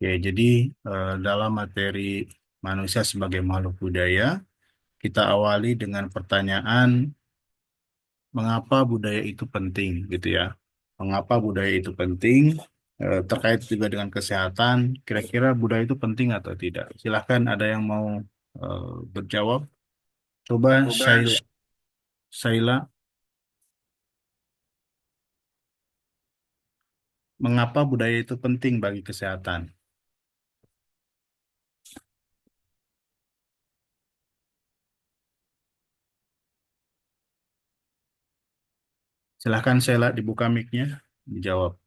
Oke, jadi dalam materi manusia sebagai makhluk budaya, kita awali dengan pertanyaan mengapa budaya itu penting, gitu ya. Mengapa budaya itu penting? Terkait juga dengan kesehatan, kira-kira budaya itu penting atau tidak? Silahkan ada yang mau berjawab. Coba Coba. Syaila, Syaila, mengapa budaya itu penting bagi kesehatan? Silahkan Syaila dibuka mic-nya, dijawab.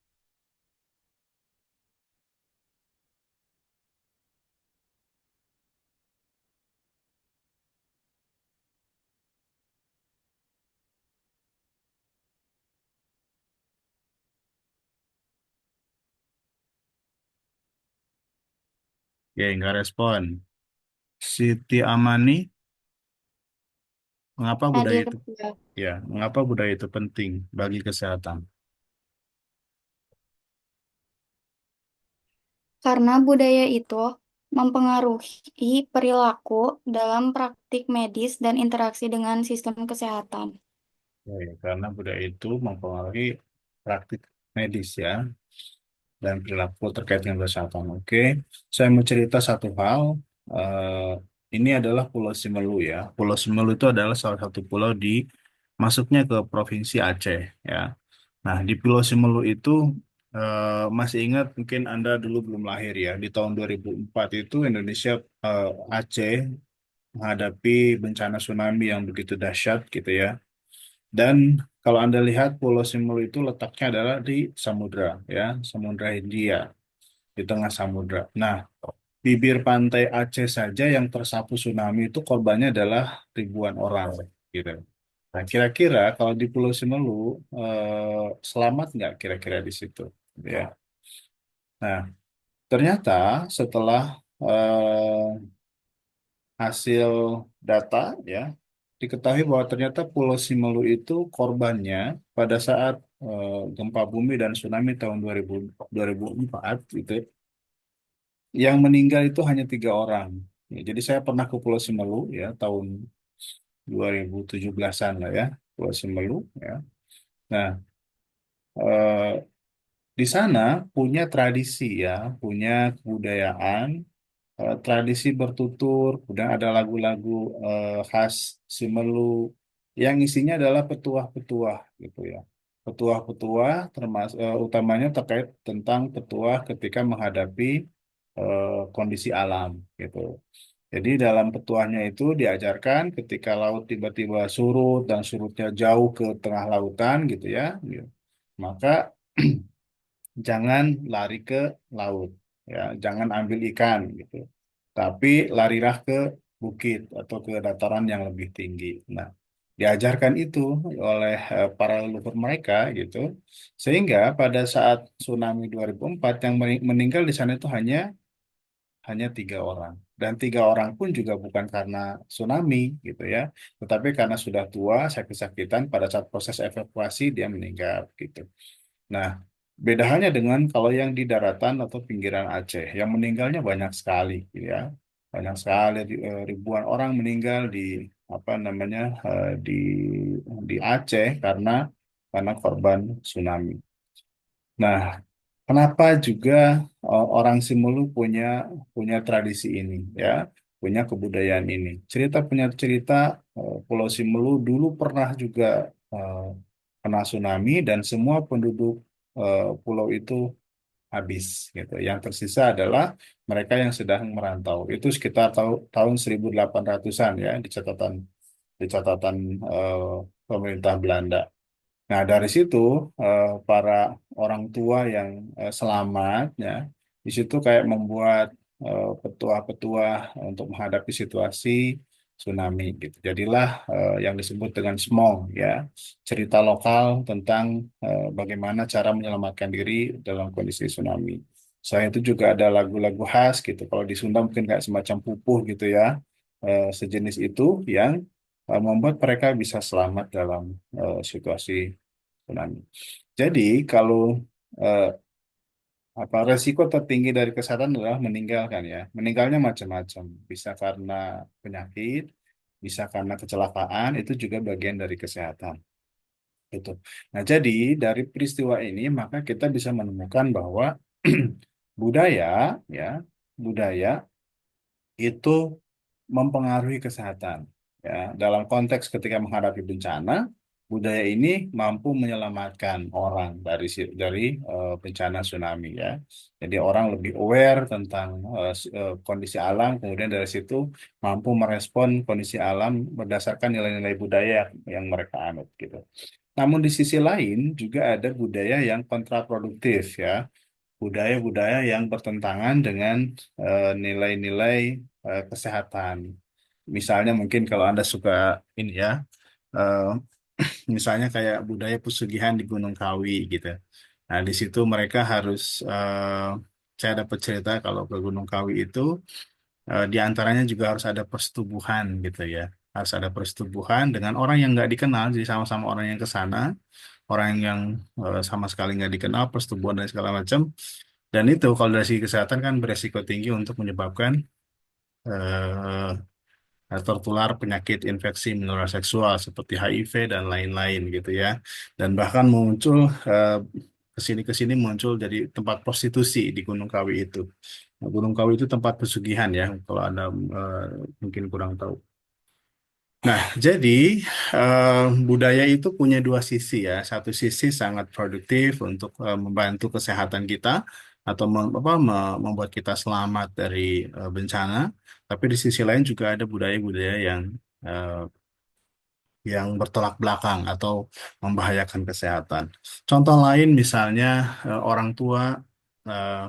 Ya, nggak respon. Siti Amani, mengapa budaya Hadir itu juga. Ya, mengapa budaya itu penting bagi kesehatan? Karena budaya itu mempengaruhi perilaku dalam praktik medis dan interaksi dengan sistem kesehatan. Ya, karena budaya itu mempengaruhi praktik medis ya dan perilaku terkait dengan kesehatan. Oke, saya mau cerita satu hal. Eh, ini adalah Pulau Simelu ya. Pulau Simelu itu adalah salah satu pulau di masuknya ke Provinsi Aceh ya. Nah, di Pulau Simelu itu masih ingat mungkin Anda dulu belum lahir ya. Di tahun 2004 itu Indonesia Aceh menghadapi bencana tsunami yang begitu dahsyat gitu ya. Dan kalau Anda lihat Pulau Simelu itu letaknya adalah di samudra ya, Samudra Hindia di tengah samudra. Nah, bibir pantai Aceh saja yang tersapu tsunami itu korbannya adalah ribuan orang gitu. Nah, kira-kira kalau di Pulau Simelu selamat nggak kira-kira di situ? Ya. Nah, ternyata setelah hasil data ya diketahui bahwa ternyata Pulau Simelu itu korbannya pada saat gempa bumi dan tsunami tahun 2004 itu yang meninggal itu hanya 3 orang. Ya, jadi saya pernah ke Pulau Simelu ya tahun 2017-an lah ya Pulau Simelu ya. Nah, eh, di sana punya tradisi ya, punya kebudayaan, tradisi bertutur, kemudian ada lagu-lagu khas Simelu yang isinya adalah petuah-petuah gitu ya. Petuah-petuah termasuk utamanya terkait tentang petuah ketika menghadapi kondisi alam gitu. Jadi dalam petuahnya itu diajarkan ketika laut tiba-tiba surut dan surutnya jauh ke tengah lautan gitu ya, gitu. Maka jangan lari ke laut ya, jangan ambil ikan gitu. Tapi larilah ke bukit atau ke dataran yang lebih tinggi. Nah, diajarkan itu oleh para leluhur mereka gitu. Sehingga pada saat tsunami 2004 yang meninggal di sana itu hanya 3 orang. Dan 3 orang pun juga bukan karena tsunami gitu ya, tetapi karena sudah tua, sakit-sakitan pada saat proses evakuasi dia meninggal gitu. Nah, beda halnya dengan kalau yang di daratan atau pinggiran Aceh, yang meninggalnya banyak sekali, gitu ya. Banyak sekali, ribuan orang meninggal di apa namanya di Aceh karena korban tsunami. Nah, kenapa juga orang Simelu punya punya tradisi ini, ya, punya kebudayaan ini? Punya cerita Pulau Simelu dulu pernah juga eh, kena tsunami dan semua penduduk pulau itu habis gitu. Yang tersisa adalah mereka yang sedang merantau. Itu sekitar tahun 1800-an ya di catatan eh, pemerintah Belanda. Nah, dari situ para orang tua yang selamat ya di situ kayak membuat petuah-petuah untuk menghadapi situasi tsunami gitu. Jadilah yang disebut dengan SMOG ya, cerita lokal tentang bagaimana cara menyelamatkan diri dalam kondisi tsunami. Selain itu juga ada lagu-lagu khas gitu. Kalau di Sunda mungkin kayak semacam pupuh gitu ya, sejenis itu yang membuat mereka bisa selamat dalam situasi tsunami. Jadi kalau eh, Apa resiko tertinggi dari kesehatan adalah meninggal kan ya. Meninggalnya macam-macam. Bisa karena penyakit, bisa karena kecelakaan, itu juga bagian dari kesehatan. Itu. Nah, jadi dari peristiwa ini maka kita bisa menemukan bahwa budaya ya, budaya itu mempengaruhi kesehatan. Ya, dalam konteks ketika menghadapi bencana, budaya ini mampu menyelamatkan orang dari bencana tsunami ya. Jadi orang lebih aware tentang kondisi alam, kemudian dari situ mampu merespon kondisi alam berdasarkan nilai-nilai budaya yang mereka anut gitu. Namun di sisi lain juga ada budaya yang kontraproduktif ya, budaya-budaya yang bertentangan dengan nilai-nilai kesehatan. Misalnya mungkin kalau Anda suka ini ya, eh, misalnya kayak budaya pesugihan di Gunung Kawi gitu. Nah, di situ mereka harus, saya dapat cerita kalau ke Gunung Kawi itu, di antaranya juga harus ada persetubuhan gitu ya. Harus ada persetubuhan dengan orang yang nggak dikenal, jadi sama-sama orang yang ke sana, orang yang sama sekali nggak dikenal, persetubuhan dan segala macam. Dan itu kalau dari segi kesehatan kan beresiko tinggi untuk menyebabkan eh, tertular penyakit infeksi menular seksual seperti HIV dan lain-lain gitu ya. Dan bahkan muncul kesini-kesini muncul jadi tempat prostitusi di Gunung Kawi itu. Nah, Gunung Kawi itu tempat pesugihan ya, kalau Anda eh, mungkin kurang tahu. Nah, jadi eh, budaya itu punya dua sisi ya. Satu sisi sangat produktif untuk membantu kesehatan kita atau membuat kita selamat dari bencana. Tapi di sisi lain juga ada budaya-budaya eh, yang bertolak belakang atau membahayakan kesehatan. Contoh lain misalnya orang tua eh,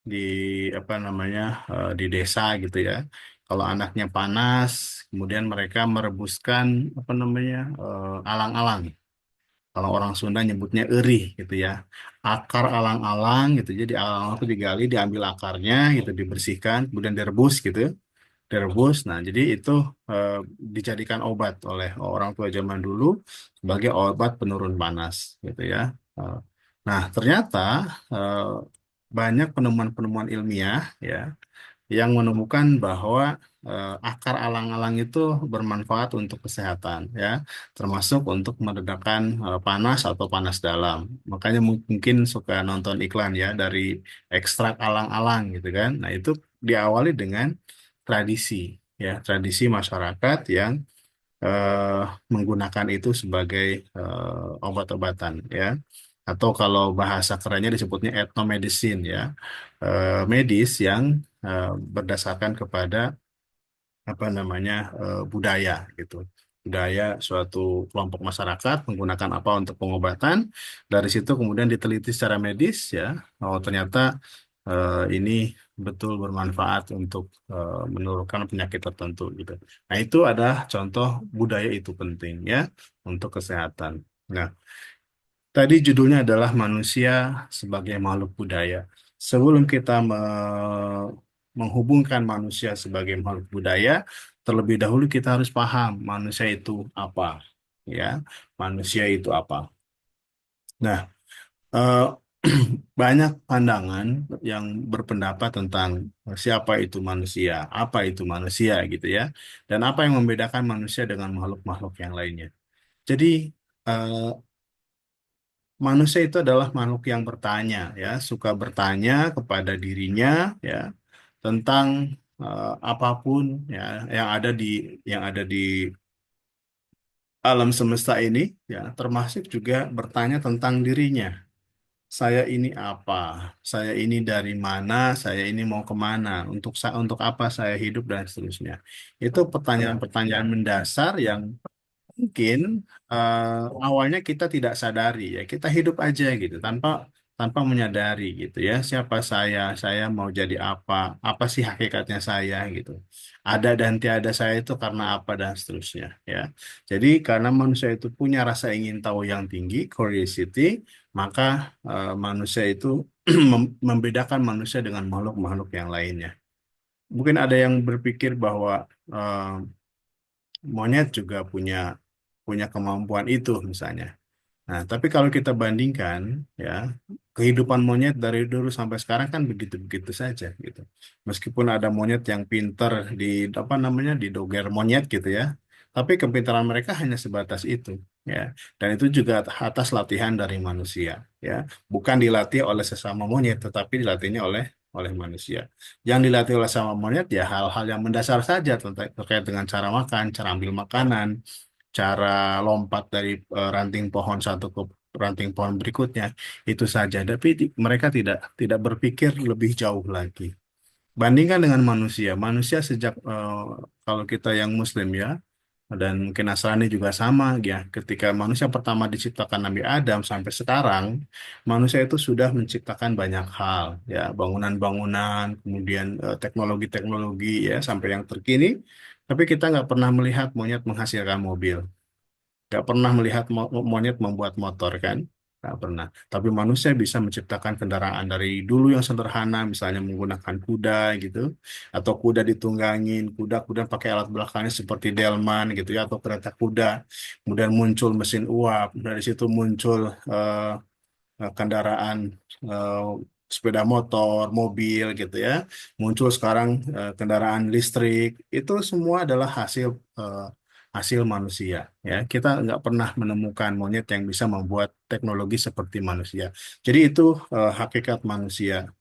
di apa namanya di desa gitu ya. Kalau anaknya panas, kemudian mereka merebuskan apa namanya alang-alang. Kalau orang Sunda nyebutnya erih gitu ya. Akar alang-alang gitu. Jadi alang-alang itu digali, diambil akarnya gitu, dibersihkan, kemudian direbus gitu. Direbus. Nah, jadi itu eh, dijadikan obat oleh orang tua zaman dulu sebagai obat penurun panas gitu ya. Eh, Nah, ternyata eh, banyak penemuan-penemuan ilmiah ya yang menemukan bahwa akar alang-alang itu bermanfaat untuk kesehatan ya, termasuk untuk meredakan panas atau panas dalam. Makanya mungkin suka nonton iklan ya dari ekstrak alang-alang gitu kan. Nah, itu diawali dengan tradisi ya, tradisi masyarakat yang eh, menggunakan itu sebagai obat-obatan ya. Atau kalau bahasa kerennya disebutnya ethnomedicine ya, medis yang berdasarkan kepada apa namanya budaya gitu. Budaya suatu kelompok masyarakat menggunakan apa untuk pengobatan. Dari situ kemudian diteliti secara medis ya. Oh ternyata ini betul bermanfaat untuk menurunkan penyakit tertentu gitu. Nah itu adalah contoh budaya itu penting ya untuk kesehatan. Nah, tadi judulnya adalah manusia sebagai makhluk budaya. Sebelum kita menghubungkan manusia sebagai makhluk budaya, terlebih dahulu kita harus paham manusia itu apa, ya. Manusia itu apa. Nah, eh, banyak pandangan yang berpendapat tentang siapa itu manusia, apa itu manusia gitu ya, dan apa yang membedakan manusia dengan makhluk-makhluk yang lainnya. Jadi, eh, manusia itu adalah makhluk yang bertanya, ya, suka bertanya kepada dirinya, ya, tentang apapun, ya, yang ada di alam semesta ini, ya, termasuk juga bertanya tentang dirinya. Saya ini apa? Saya ini dari mana? Saya ini mau kemana? Untuk apa saya hidup dan seterusnya. Itu pertanyaan-pertanyaan mendasar yang mungkin awalnya kita tidak sadari ya, kita hidup aja gitu tanpa tanpa menyadari gitu ya, siapa saya mau jadi apa sih hakikatnya saya gitu. Ada dan tiada saya itu karena apa dan seterusnya ya. Jadi karena manusia itu punya rasa ingin tahu yang tinggi, curiosity, maka manusia itu membedakan manusia dengan makhluk-makhluk yang lainnya. Mungkin ada yang berpikir bahwa monyet juga punya punya kemampuan itu misalnya. Nah, tapi kalau kita bandingkan, ya, kehidupan monyet dari dulu sampai sekarang kan begitu-begitu saja, gitu. Meskipun ada monyet yang pinter di apa namanya didoger monyet gitu ya, tapi kepintaran mereka hanya sebatas itu, ya. Dan itu juga atas latihan dari manusia, ya. Bukan dilatih oleh sesama monyet, tetapi dilatihnya oleh manusia. Yang dilatih oleh sama monyet ya hal-hal yang mendasar saja terkait dengan cara makan, cara ambil makanan, cara lompat dari ranting pohon satu ke ranting pohon berikutnya, itu saja. Tapi mereka tidak berpikir lebih jauh lagi. Bandingkan dengan manusia. Manusia sejak kalau kita yang Muslim ya, dan mungkin Nasrani juga sama ya. Ketika manusia pertama diciptakan Nabi Adam sampai sekarang, manusia itu sudah menciptakan banyak hal ya, bangunan-bangunan, kemudian teknologi-teknologi ya sampai yang terkini. Tapi kita nggak pernah melihat monyet menghasilkan mobil. Gak pernah melihat monyet membuat motor kan? Gak pernah. Tapi manusia bisa menciptakan kendaraan dari dulu yang sederhana, misalnya menggunakan kuda gitu, atau kuda ditunggangin, kuda pakai alat belakangnya seperti delman gitu ya, atau kereta kuda. Kemudian muncul mesin uap, dari situ muncul eh, kendaraan eh, sepeda motor, mobil gitu ya. Muncul sekarang kendaraan listrik. Itu semua adalah hasil manusia ya. Kita nggak pernah menemukan monyet yang bisa membuat teknologi seperti manusia. Jadi itu hakikat manusia.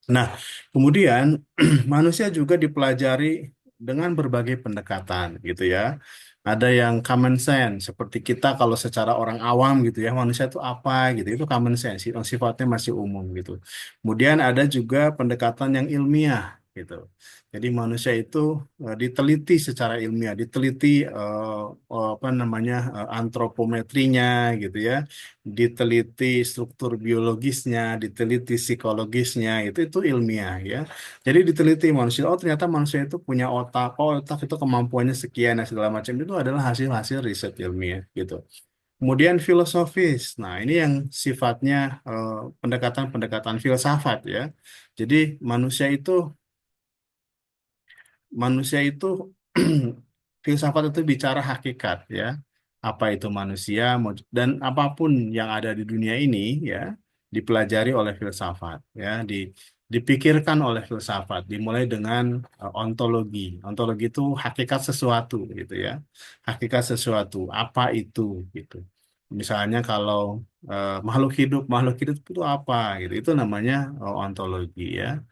Nah, kemudian manusia juga dipelajari dengan berbagai pendekatan gitu ya. Ada yang common sense seperti kita kalau secara orang awam gitu ya, manusia itu apa gitu. Itu common sense, yang sifatnya masih umum gitu. Kemudian ada juga pendekatan yang ilmiah gitu. Jadi manusia itu diteliti secara ilmiah, diteliti apa namanya antropometrinya gitu ya, diteliti struktur biologisnya, diteliti psikologisnya, itu ilmiah ya. Jadi diteliti manusia, oh ternyata manusia itu punya otak, oh otak itu kemampuannya sekian dan segala macam itu adalah hasil-hasil riset ilmiah gitu. Kemudian filosofis, nah ini yang sifatnya pendekatan-pendekatan filsafat ya. Jadi manusia itu manusia itu filsafat itu bicara hakikat ya. Apa itu manusia dan apapun yang ada di dunia ini ya dipelajari oleh filsafat ya, dipikirkan oleh filsafat dimulai dengan ontologi. Ontologi itu hakikat sesuatu gitu ya. Hakikat sesuatu, apa itu gitu. Misalnya kalau makhluk hidup itu apa gitu. Itu namanya ontologi ya.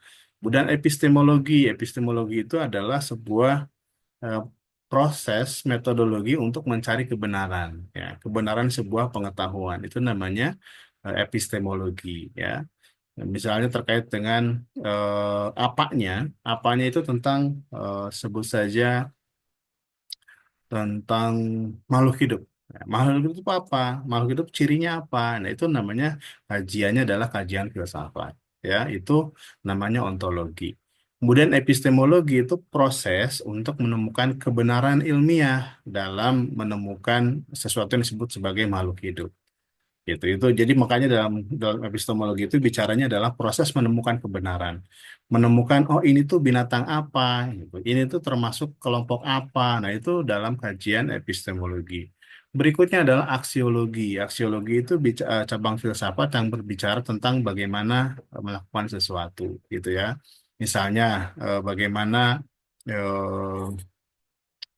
Kemudian epistemologi. Epistemologi itu adalah sebuah eh, proses metodologi untuk mencari kebenaran. Ya, kebenaran sebuah pengetahuan itu namanya epistemologi. Ya, misalnya terkait dengan apanya, apanya itu tentang sebut saja tentang makhluk hidup. Nah, makhluk hidup itu apa? Makhluk hidup cirinya apa? Nah, itu namanya kajiannya adalah kajian filsafat. Ya, itu namanya ontologi. Kemudian epistemologi itu proses untuk menemukan kebenaran ilmiah dalam menemukan sesuatu yang disebut sebagai makhluk hidup. Itu jadi makanya dalam epistemologi itu bicaranya adalah proses menemukan kebenaran, menemukan oh ini tuh binatang apa gitu, ini tuh termasuk kelompok apa. Nah itu dalam kajian epistemologi. Berikutnya adalah aksiologi. Aksiologi itu cabang filsafat yang berbicara tentang bagaimana melakukan sesuatu gitu ya. Misalnya bagaimana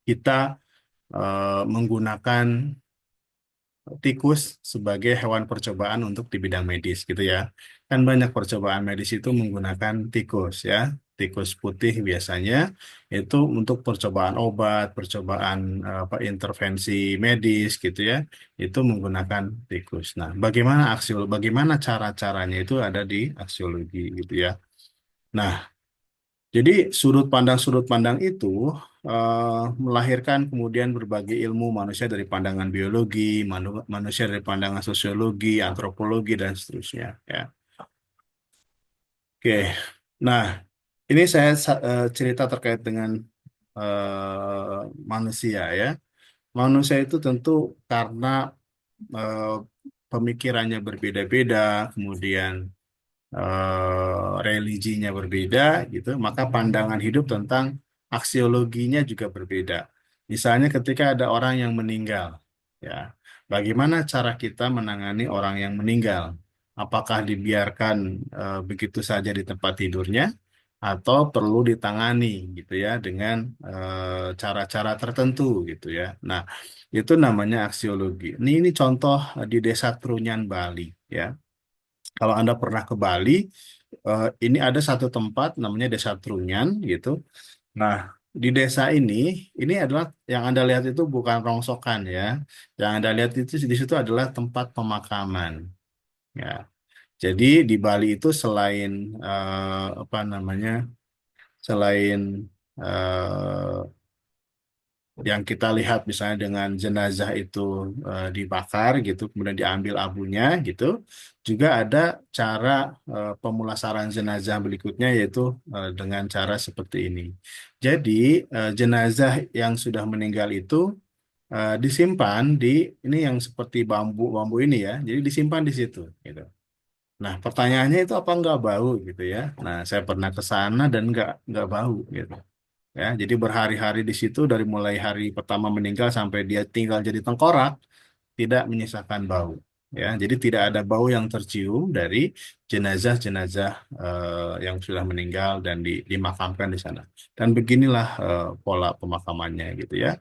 kita menggunakan tikus sebagai hewan percobaan untuk di bidang medis gitu ya. Kan banyak percobaan medis itu menggunakan tikus ya. Tikus putih biasanya itu untuk percobaan obat, percobaan apa intervensi medis gitu ya. Itu menggunakan tikus. Nah, bagaimana cara-caranya itu ada di aksiologi gitu ya. Nah, jadi sudut pandang itu melahirkan kemudian berbagai ilmu manusia dari pandangan biologi, manusia dari pandangan sosiologi, antropologi dan seterusnya. Ya, oke. Nah, ini saya cerita terkait dengan manusia ya. Manusia itu tentu karena eh, pemikirannya berbeda-beda, kemudian religinya berbeda gitu, maka pandangan hidup tentang aksiologinya juga berbeda. Misalnya ketika ada orang yang meninggal, ya, Bagaimana cara kita menangani orang yang meninggal? Apakah dibiarkan begitu saja di tempat tidurnya, atau perlu ditangani gitu ya dengan cara-cara tertentu gitu ya. Nah, itu namanya aksiologi. Ini contoh di Desa Trunyan Bali ya. Kalau Anda pernah ke Bali, ini ada satu tempat namanya Desa Trunyan gitu. Nah, di desa ini adalah yang Anda lihat itu bukan rongsokan ya. Yang Anda lihat itu di situ adalah tempat pemakaman ya. Jadi di Bali itu selain apa namanya? Selain eh, yang kita lihat misalnya dengan jenazah itu dibakar gitu, kemudian diambil abunya gitu, juga ada cara pemulasaran jenazah berikutnya yaitu dengan cara seperti ini. Jadi jenazah yang sudah meninggal itu disimpan di ini yang seperti bambu-bambu ini ya, jadi disimpan di situ gitu. Nah, pertanyaannya itu apa nggak bau gitu ya? Nah, saya pernah ke sana dan nggak bau gitu ya. Jadi berhari-hari di situ dari mulai hari pertama meninggal sampai dia tinggal jadi tengkorak tidak menyisakan bau ya. Jadi tidak ada bau yang tercium dari jenazah-jenazah yang sudah meninggal dan dimakamkan di sana. Dan beginilah pola pemakamannya gitu ya.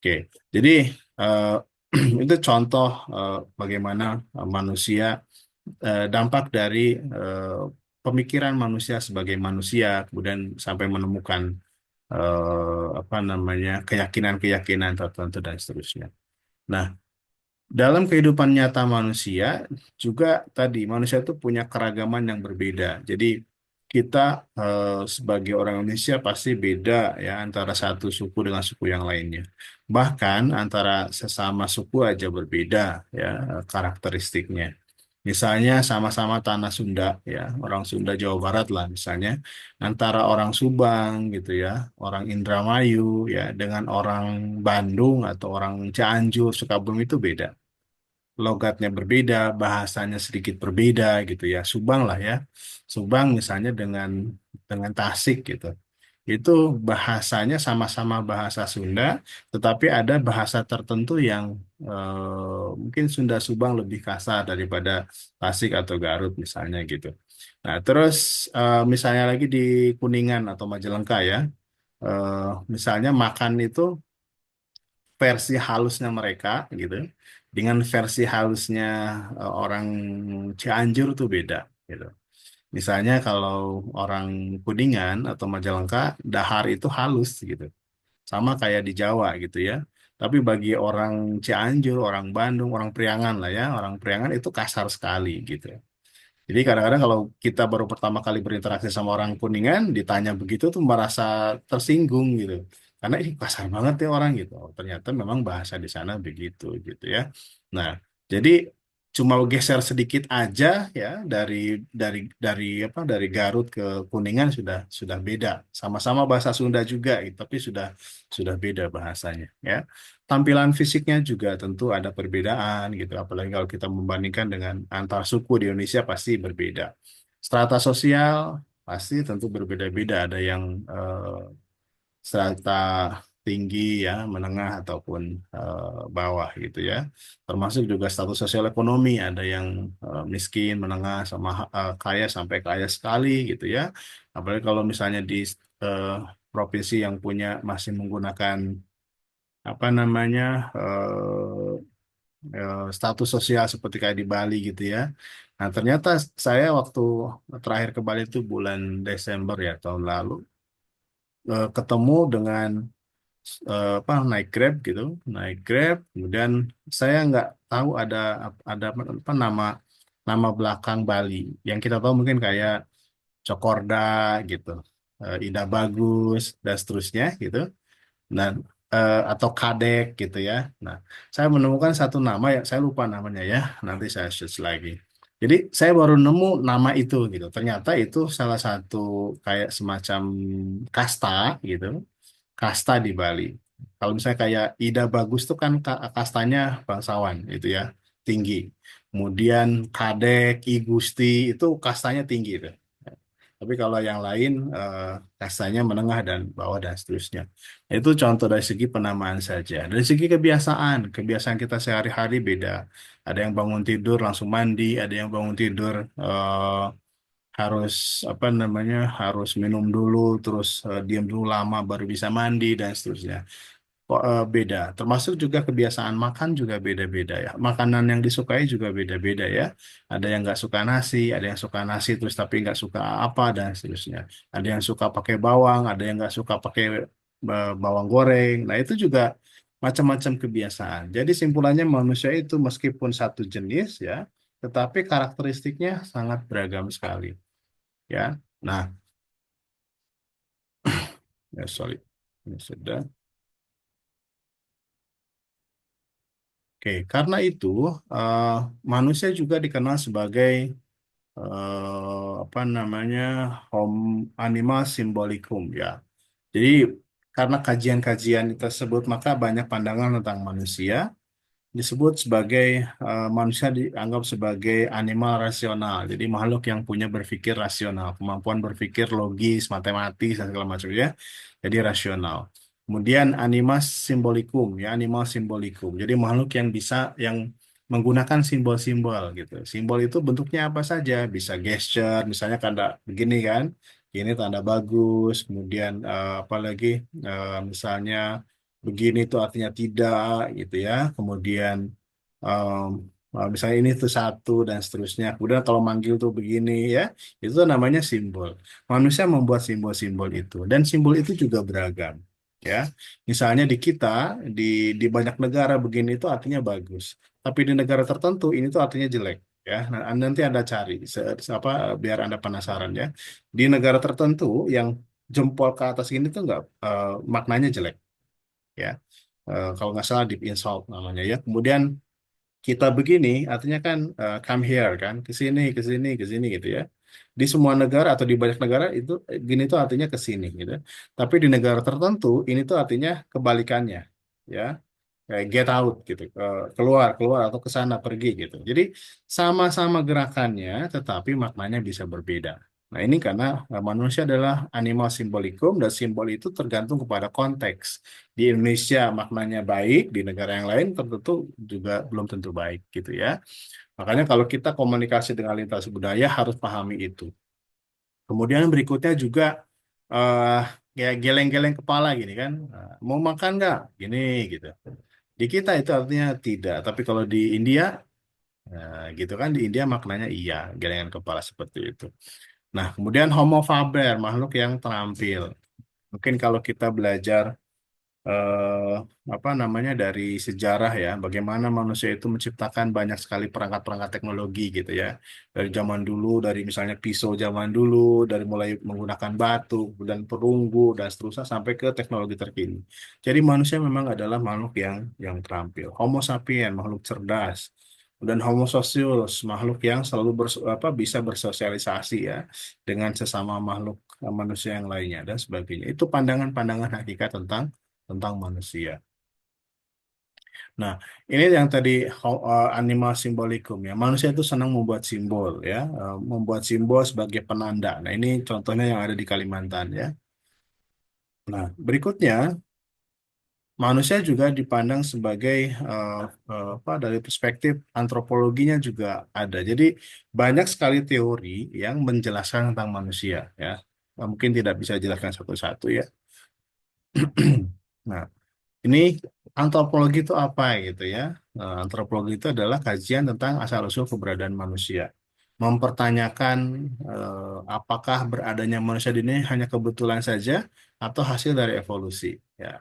Oke, jadi eh, itu contoh bagaimana manusia dampak dari eh, pemikiran manusia sebagai manusia kemudian sampai menemukan apa namanya keyakinan-keyakinan tertentu dan seterusnya. Nah, dalam kehidupan nyata manusia juga tadi manusia itu punya keragaman yang berbeda. Jadi kita sebagai orang Indonesia pasti beda ya antara satu suku dengan suku yang lainnya. Bahkan antara sesama suku aja berbeda ya karakteristiknya. Misalnya sama-sama tanah Sunda ya, orang Sunda Jawa Barat lah misalnya, antara orang Subang gitu ya, orang Indramayu ya, dengan orang Bandung atau orang Cianjur, Sukabumi itu beda. Logatnya berbeda, bahasanya sedikit berbeda gitu ya. Subang lah ya, Subang misalnya dengan Tasik gitu. Itu bahasanya sama-sama bahasa Sunda, tetapi ada bahasa tertentu yang mungkin Sunda Subang lebih kasar daripada Tasik atau Garut misalnya gitu. Nah, terus misalnya lagi di Kuningan atau Majalengka ya, eh, misalnya makan itu versi halusnya mereka gitu, dengan versi halusnya orang Cianjur tuh beda gitu. Misalnya kalau orang Kuningan atau Majalengka, dahar itu halus gitu. Sama kayak di Jawa gitu ya. Tapi bagi orang Cianjur, orang Bandung, orang Priangan lah ya, orang Priangan itu kasar sekali gitu. Jadi kadang-kadang kalau kita baru pertama kali berinteraksi sama orang Kuningan, ditanya begitu tuh merasa tersinggung gitu. Karena ini kasar banget ya orang gitu. Oh, ternyata memang bahasa di sana begitu gitu ya. Nah, jadi cuma geser sedikit aja ya dari apa dari Garut ke Kuningan sudah beda. Sama-sama bahasa Sunda juga gitu, tapi sudah beda bahasanya ya. Tampilan fisiknya juga tentu ada perbedaan gitu, apalagi kalau kita membandingkan dengan antar suku di Indonesia pasti berbeda. Strata sosial pasti tentu berbeda-beda, ada yang strata tinggi ya, menengah ataupun bawah gitu ya. Termasuk juga status sosial ekonomi, ada yang miskin, menengah sama kaya sampai kaya sekali gitu ya. Apalagi kalau misalnya di eh, provinsi yang punya masih menggunakan apa namanya status sosial seperti kayak di Bali gitu ya. Nah, ternyata saya waktu terakhir ke Bali itu bulan Desember ya tahun lalu ketemu dengan apa naik Grab gitu, naik Grab, kemudian saya nggak tahu ada apa nama belakang Bali yang kita tahu mungkin kayak Cokorda gitu, Indah Bagus dan seterusnya gitu. Nah, atau kadek gitu ya. Nah, saya menemukan satu nama yang saya lupa namanya ya. Nanti saya search lagi. Jadi saya baru nemu nama itu gitu. Ternyata itu salah satu kayak semacam kasta gitu. Kasta di Bali. Kalau misalnya kayak Ida Bagus tuh kan kastanya bangsawan itu ya, tinggi. Kemudian Kadek, I Gusti itu kastanya tinggi itu. Tapi kalau yang lain kastanya menengah dan bawah dan seterusnya. Itu contoh dari segi penamaan saja. Dari segi kebiasaan, kebiasaan kita sehari-hari beda. Ada yang bangun tidur langsung mandi, ada yang bangun tidur harus apa namanya harus minum dulu, terus diam dulu lama baru bisa mandi dan seterusnya. Kok beda. Termasuk juga kebiasaan makan juga beda-beda ya. Makanan yang disukai juga beda-beda ya. Ada yang nggak suka nasi, ada yang suka nasi terus tapi nggak suka apa dan seterusnya. Ada yang suka pakai bawang, ada yang nggak suka pakai bawang goreng. Nah itu juga macam-macam kebiasaan. Jadi simpulannya manusia itu meskipun satu jenis ya, tetapi karakteristiknya sangat beragam sekali ya. Nah, ya sorry. Ini sudah. Oke, karena itu eh, manusia juga dikenal sebagai apa namanya home animal symbolicum ya. Jadi karena kajian-kajian tersebut maka banyak pandangan tentang manusia disebut sebagai manusia dianggap sebagai animal rasional. Jadi makhluk yang punya berpikir rasional, kemampuan berpikir logis, matematis dan segala macam ya. Jadi rasional. Kemudian animas symbolicum ya, animal symbolicum. Jadi makhluk yang bisa yang menggunakan simbol-simbol gitu. Simbol itu bentuknya apa saja, bisa gesture, misalnya tanda begini kan. Ini tanda bagus, kemudian apalagi misalnya begini itu artinya tidak gitu ya. Kemudian em, misalnya ini tuh satu dan seterusnya. Kemudian kalau manggil tuh begini ya, itu namanya simbol. Manusia membuat simbol-simbol itu dan simbol itu juga beragam. Ya, misalnya di kita di banyak negara begini itu artinya bagus, tapi di negara tertentu ini tuh artinya jelek. Ya, nah, nanti Anda cari apa biar Anda penasaran ya. Di negara tertentu yang jempol ke atas ini tuh nggak maknanya jelek ya. Kalau nggak salah deep insult namanya ya. Kemudian kita begini artinya kan come here kan, ke sini, ke sini, ke sini gitu ya. Di semua negara atau di banyak negara itu gini tuh artinya ke sini gitu. Tapi di negara tertentu ini tuh artinya kebalikannya ya. Kayak get out gitu, keluar, keluar atau ke sana pergi gitu. Jadi sama-sama gerakannya, tetapi maknanya bisa berbeda. Nah ini karena manusia adalah animal simbolikum dan simbol itu tergantung kepada konteks. Di Indonesia maknanya baik, di negara yang lain tertentu juga belum tentu baik gitu ya. Makanya kalau kita komunikasi dengan lintas budaya harus pahami itu. Kemudian berikutnya juga eh ya geleng-geleng kepala gini kan. Mau makan nggak? Gini gitu. Di kita itu artinya tidak, tapi kalau di India, gitu kan, di India maknanya iya, gelengan kepala seperti itu. Nah, kemudian Homo faber, makhluk yang terampil. Mungkin kalau kita belajar eh, apa namanya dari sejarah ya, bagaimana manusia itu menciptakan banyak sekali perangkat-perangkat teknologi gitu ya. Dari zaman dulu, dari misalnya pisau zaman dulu, dari mulai menggunakan batu dan perunggu dan seterusnya sampai ke teknologi terkini. Jadi manusia memang adalah makhluk yang terampil. Homo sapien, makhluk cerdas. Dan Homo socius, makhluk yang selalu bisa bersosialisasi ya dengan sesama makhluk manusia yang lainnya dan sebagainya. Itu pandangan-pandangan hakikat tentang manusia. Nah, ini yang tadi animal simbolikum ya. Manusia itu senang membuat simbol ya, membuat simbol sebagai penanda. Nah, ini contohnya yang ada di Kalimantan ya. Nah, berikutnya manusia juga dipandang sebagai eh, apa dari perspektif antropologinya juga ada. Jadi banyak sekali teori yang menjelaskan tentang manusia ya. Mungkin tidak bisa jelaskan satu-satu ya. Nah, ini antropologi itu apa gitu ya? Antropologi itu adalah kajian tentang asal-usul keberadaan manusia. Mempertanyakan apakah beradanya manusia di ini hanya kebetulan saja atau hasil dari evolusi. Ya.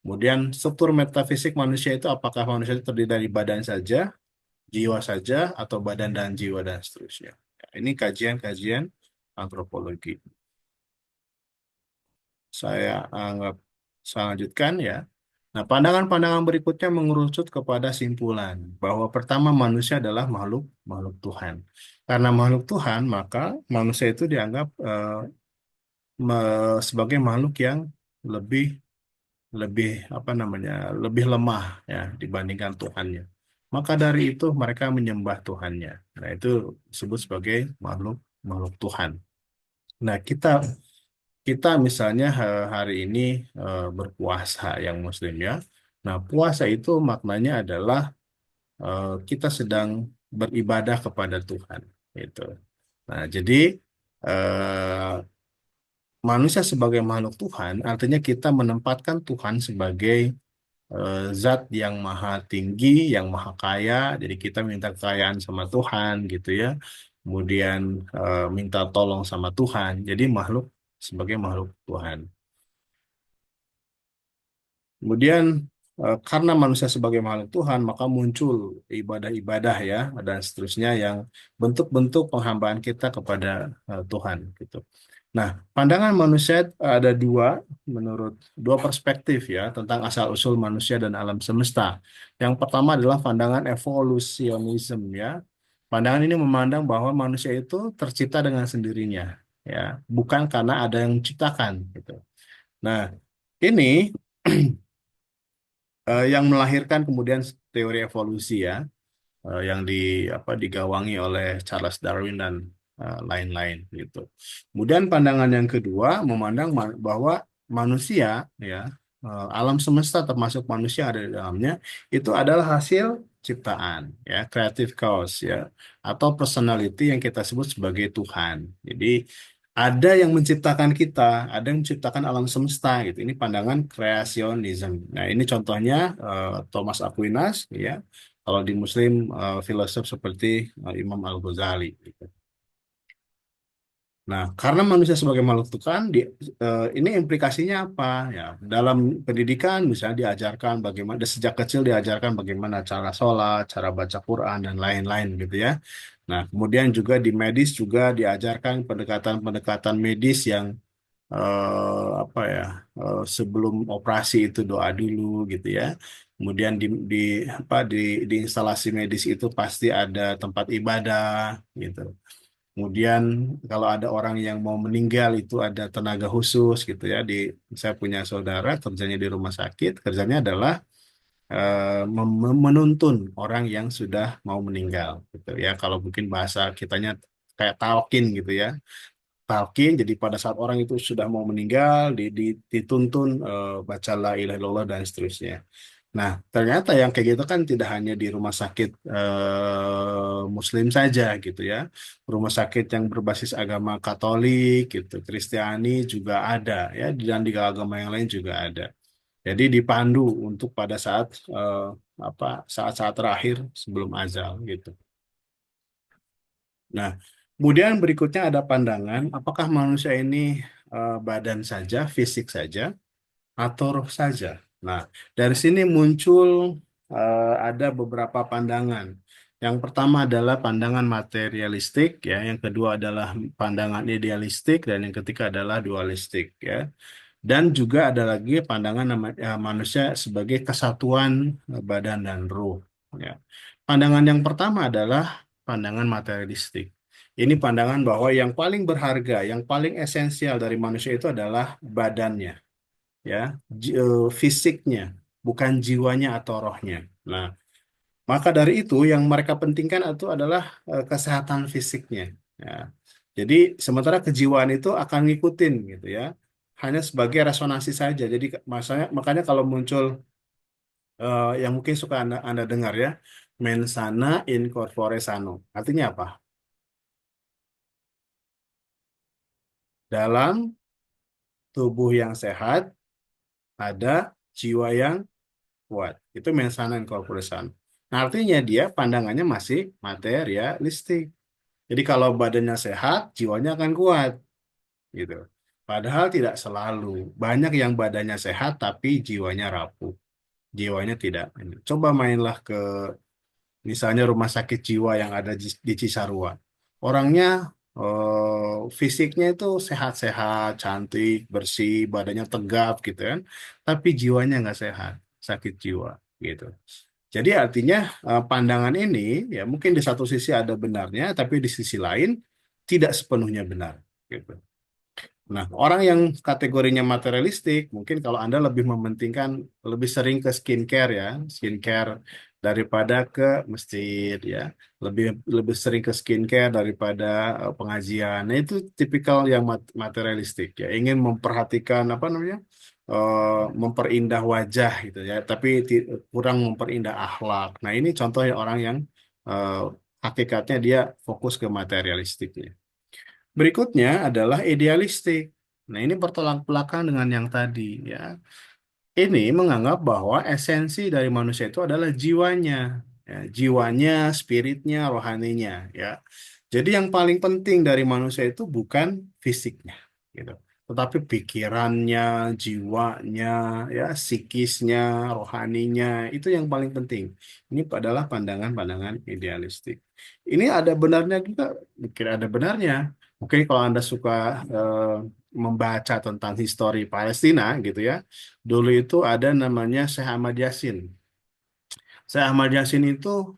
Kemudian struktur metafisik manusia itu apakah manusia itu terdiri dari badan saja, jiwa saja, atau badan dan jiwa dan seterusnya. Ya, ini kajian-kajian antropologi. Saya anggap saya lanjutkan ya. Nah, pandangan-pandangan berikutnya mengerucut kepada simpulan bahwa pertama manusia adalah makhluk makhluk Tuhan. Karena makhluk Tuhan, maka manusia itu dianggap sebagai makhluk yang lebih lebih apa namanya lebih lemah ya dibandingkan Tuhannya. Maka dari itu mereka menyembah Tuhannya. Nah, itu disebut sebagai makhluk makhluk Tuhan. Nah, kita kita misalnya hari ini berpuasa yang Muslim ya. Nah, puasa itu maknanya adalah kita sedang beribadah kepada Tuhan. Gitu. Nah, jadi eh, manusia sebagai makhluk Tuhan artinya kita menempatkan Tuhan sebagai zat yang maha tinggi, yang maha kaya. Jadi kita minta kekayaan sama Tuhan gitu ya. Kemudian minta tolong sama Tuhan. Jadi makhluk sebagai makhluk Tuhan. Kemudian karena manusia sebagai makhluk Tuhan, maka muncul ibadah-ibadah ya dan seterusnya yang bentuk-bentuk penghambaan kita kepada Tuhan gitu. Nah, pandangan manusia ada dua menurut dua perspektif ya tentang asal-usul manusia dan alam semesta. Yang pertama adalah pandangan evolusionisme ya. Pandangan ini memandang bahwa manusia itu tercipta dengan sendirinya ya, bukan karena ada yang menciptakan gitu. Nah, ini yang melahirkan kemudian teori evolusi ya, yang digawangi oleh Charles Darwin dan lain-lain gitu. Kemudian pandangan yang kedua memandang bahwa manusia ya, alam semesta termasuk manusia yang ada di dalamnya itu adalah hasil ciptaan ya, creative cause ya, atau personality yang kita sebut sebagai Tuhan. Jadi ada yang menciptakan kita, ada yang menciptakan alam semesta gitu. Ini pandangan kreasionisme. Nah, ini contohnya Thomas Aquinas ya. Kalau di Muslim filosof seperti Imam Al-Ghazali gitu. Nah, karena manusia sebagai makhluk Tuhan, ini implikasinya apa? Ya, dalam pendidikan misalnya diajarkan bagaimana sejak kecil diajarkan bagaimana cara sholat, cara baca Quran dan lain-lain gitu ya. Nah, kemudian juga di medis juga diajarkan pendekatan-pendekatan medis yang sebelum operasi itu doa dulu gitu ya. Kemudian di instalasi medis itu pasti ada tempat ibadah gitu. Kemudian kalau ada orang yang mau meninggal itu ada tenaga khusus gitu ya. Saya punya saudara kerjanya di rumah sakit, kerjanya adalah menuntun orang yang sudah mau meninggal gitu ya. Kalau mungkin bahasa kitanya kayak talkin gitu ya, talqin. Jadi pada saat orang itu sudah mau meninggal, dituntun baca la ilaha illallah dan seterusnya. Nah, ternyata yang kayak gitu kan tidak hanya di rumah sakit Muslim saja gitu ya. Rumah sakit yang berbasis agama Katolik gitu, Kristiani juga ada ya, dan di agama yang lain juga ada. Jadi dipandu untuk pada saat saat-saat terakhir sebelum azal gitu. Nah, kemudian berikutnya ada pandangan, apakah manusia ini badan saja, fisik saja, atau roh saja? Nah, dari sini muncul ada beberapa pandangan. Yang pertama adalah pandangan materialistik, ya. Yang kedua adalah pandangan idealistik, dan yang ketiga adalah dualistik, ya. Dan juga ada lagi pandangan manusia sebagai kesatuan badan dan ruh. Ya. Pandangan yang pertama adalah pandangan materialistik. Ini pandangan bahwa yang paling berharga, yang paling esensial dari manusia itu adalah badannya, ya, fisiknya, bukan jiwanya atau rohnya. Nah, maka dari itu yang mereka pentingkan itu adalah kesehatan fisiknya. Ya. Jadi sementara kejiwaan itu akan ngikutin gitu ya, hanya sebagai resonansi saja. Jadi makanya kalau muncul yang mungkin suka Anda dengar ya, mens sana in corpore sano. Artinya apa? Dalam tubuh yang sehat ada jiwa yang kuat. Itu mens sana in corpore sano. Nah, artinya dia pandangannya masih materialistik. Jadi kalau badannya sehat, jiwanya akan kuat, gitu. Padahal tidak selalu. Banyak yang badannya sehat tapi jiwanya rapuh. Jiwanya tidak. Coba mainlah ke misalnya rumah sakit jiwa yang ada di Cisarua. Orangnya fisiknya itu sehat-sehat, cantik, bersih, badannya tegap gitu kan. Tapi jiwanya nggak sehat, sakit jiwa gitu. Jadi artinya pandangan ini ya mungkin di satu sisi ada benarnya, tapi di sisi lain tidak sepenuhnya benar gitu. Nah, orang yang kategorinya materialistik, mungkin kalau Anda lebih mementingkan, lebih sering ke skincare ya, skincare daripada ke masjid ya, lebih lebih sering ke skincare daripada pengajian. Nah, itu tipikal yang materialistik ya, ingin memperhatikan apa namanya, memperindah wajah gitu ya, tapi kurang memperindah akhlak. Nah, ini contohnya orang yang eh, hakikatnya dia fokus ke materialistiknya. Berikutnya adalah idealistik. Nah, ini bertolak belakang dengan yang tadi ya. Ini menganggap bahwa esensi dari manusia itu adalah jiwanya, ya, jiwanya, spiritnya, rohaninya, ya. Jadi yang paling penting dari manusia itu bukan fisiknya, gitu, tetapi pikirannya, jiwanya, ya, psikisnya, rohaninya itu yang paling penting. Ini adalah pandangan-pandangan idealistik. Ini ada benarnya juga, mungkin ada benarnya. Mungkin kalau Anda suka membaca tentang histori Palestina, gitu ya. Dulu itu ada namanya Syekh Ahmad Yasin. Syekh Ahmad Yasin itu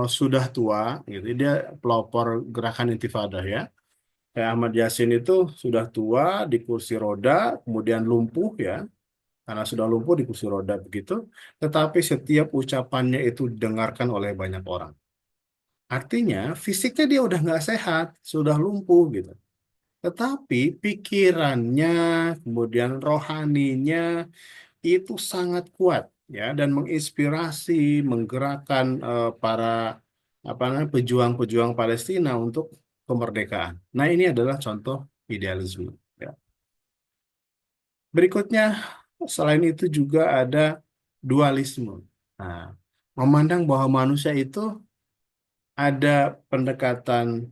sudah tua, gitu. Dia pelopor gerakan Intifadah ya. Syekh Ahmad Yasin itu sudah tua di kursi roda, kemudian lumpuh ya. Karena sudah lumpuh di kursi roda begitu. Tetapi setiap ucapannya itu didengarkan oleh banyak orang. Artinya fisiknya dia udah nggak sehat, sudah lumpuh gitu. Tetapi pikirannya, kemudian rohaninya itu sangat kuat ya dan menginspirasi, menggerakkan para apa namanya pejuang-pejuang Palestina untuk kemerdekaan. Nah, ini adalah contoh idealisme ya. Berikutnya selain itu juga ada dualisme. Nah, memandang bahwa manusia itu ada pendekatan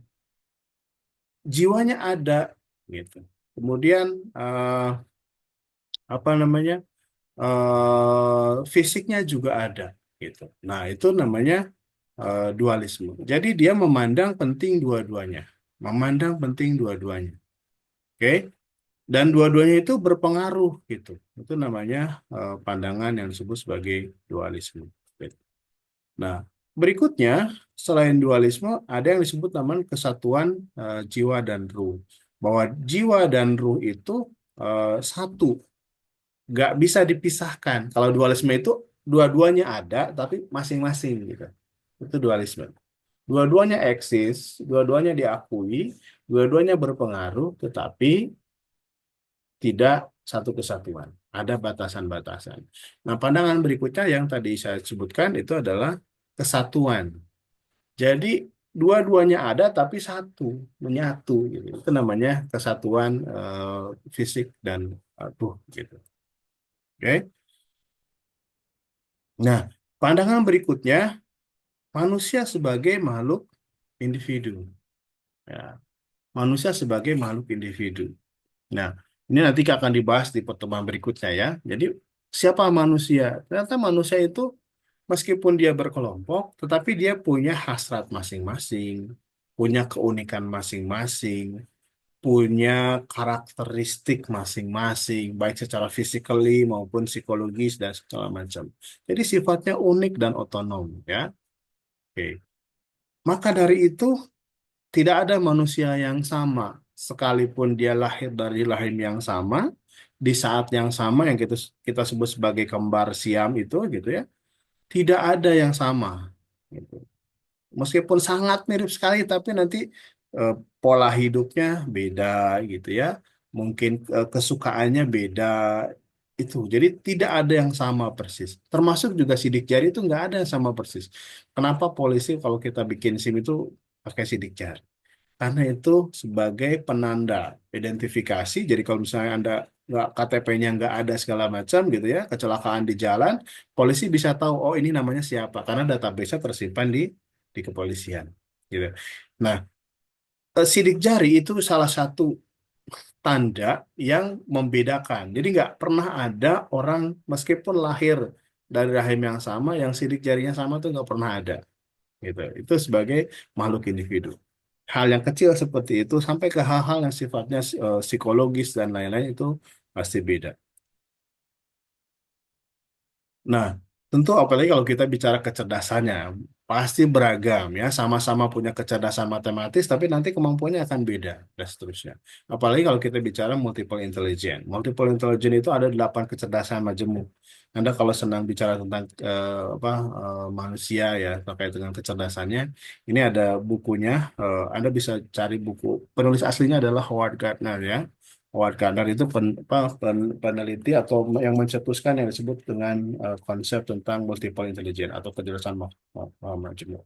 jiwanya ada gitu. Kemudian apa namanya? Fisiknya juga ada gitu. Nah, itu namanya dualisme. Jadi dia memandang penting dua-duanya, memandang penting dua-duanya. Oke? Dan dua-duanya itu berpengaruh gitu. Itu namanya pandangan yang disebut sebagai dualisme. Gitu. Nah, berikutnya selain dualisme ada yang disebut namanya kesatuan jiwa dan ruh. Bahwa jiwa dan ruh itu satu, nggak bisa dipisahkan. Kalau dualisme itu dua-duanya ada, tapi masing-masing gitu. Itu dualisme. Dua-duanya eksis, dua-duanya diakui, dua-duanya berpengaruh, tetapi tidak satu kesatuan. Ada batasan-batasan. Nah, pandangan berikutnya yang tadi saya sebutkan itu adalah kesatuan. Jadi dua-duanya ada tapi satu, menyatu gitu. Itu namanya kesatuan fisik dan tubuh gitu. Oke. Nah, pandangan berikutnya manusia sebagai makhluk individu. Ya, manusia sebagai makhluk individu. Nah, ini nanti akan dibahas di pertemuan berikutnya ya. Jadi, siapa manusia? Ternyata manusia itu meskipun dia berkelompok, tetapi dia punya hasrat masing-masing, punya keunikan masing-masing, punya karakteristik masing-masing, baik secara physically maupun psikologis dan segala macam. Jadi sifatnya unik dan otonom ya. Oke. Maka dari itu tidak ada manusia yang sama, sekalipun dia lahir dari rahim yang sama, di saat yang sama yang kita kita sebut sebagai kembar siam itu gitu ya, tidak ada yang sama. Gitu. Meskipun sangat mirip sekali, tapi nanti eh, pola hidupnya beda gitu ya, mungkin kesukaannya beda itu. Jadi tidak ada yang sama persis. Termasuk juga sidik jari itu nggak ada yang sama persis. Kenapa polisi kalau kita bikin SIM itu pakai sidik jari? Karena itu sebagai penanda identifikasi. Jadi kalau misalnya Anda nggak KTP-nya nggak ada segala macam gitu ya, kecelakaan di jalan, polisi bisa tahu oh ini namanya siapa karena database-nya tersimpan di kepolisian. Gitu. Nah, sidik jari itu salah satu tanda yang membedakan. Jadi nggak pernah ada orang meskipun lahir dari rahim yang sama, yang sidik jarinya sama tuh nggak pernah ada. Gitu. Itu sebagai makhluk individu. Hal yang kecil seperti itu sampai ke hal-hal yang sifatnya psikologis dan lain-lain itu pasti beda. Nah, tentu apalagi kalau kita bicara kecerdasannya, pasti beragam ya, sama-sama punya kecerdasan matematis, tapi nanti kemampuannya akan beda dan seterusnya. Apalagi kalau kita bicara multiple intelligence. Multiple intelligence itu ada 8 kecerdasan majemuk. Anda kalau senang bicara tentang manusia ya terkait dengan kecerdasannya, ini ada bukunya. Anda bisa cari buku. Penulis aslinya adalah Howard Gardner ya. Howard Gardner itu peneliti atau yang mencetuskan yang disebut dengan konsep tentang multiple intelligence atau kecerdasan majemuk.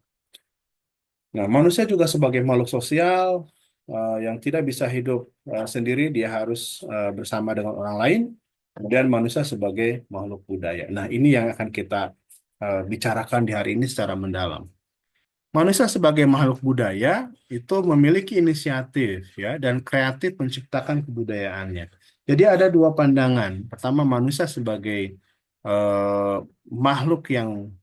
Nah, manusia juga sebagai makhluk sosial yang tidak bisa hidup sendiri, dia harus bersama dengan orang lain. Kemudian manusia sebagai makhluk budaya. Nah, ini yang akan kita bicarakan di hari ini secara mendalam. Manusia sebagai makhluk budaya itu memiliki inisiatif ya dan kreatif menciptakan kebudayaannya. Jadi ada dua pandangan. Pertama, manusia sebagai eh, makhluk yang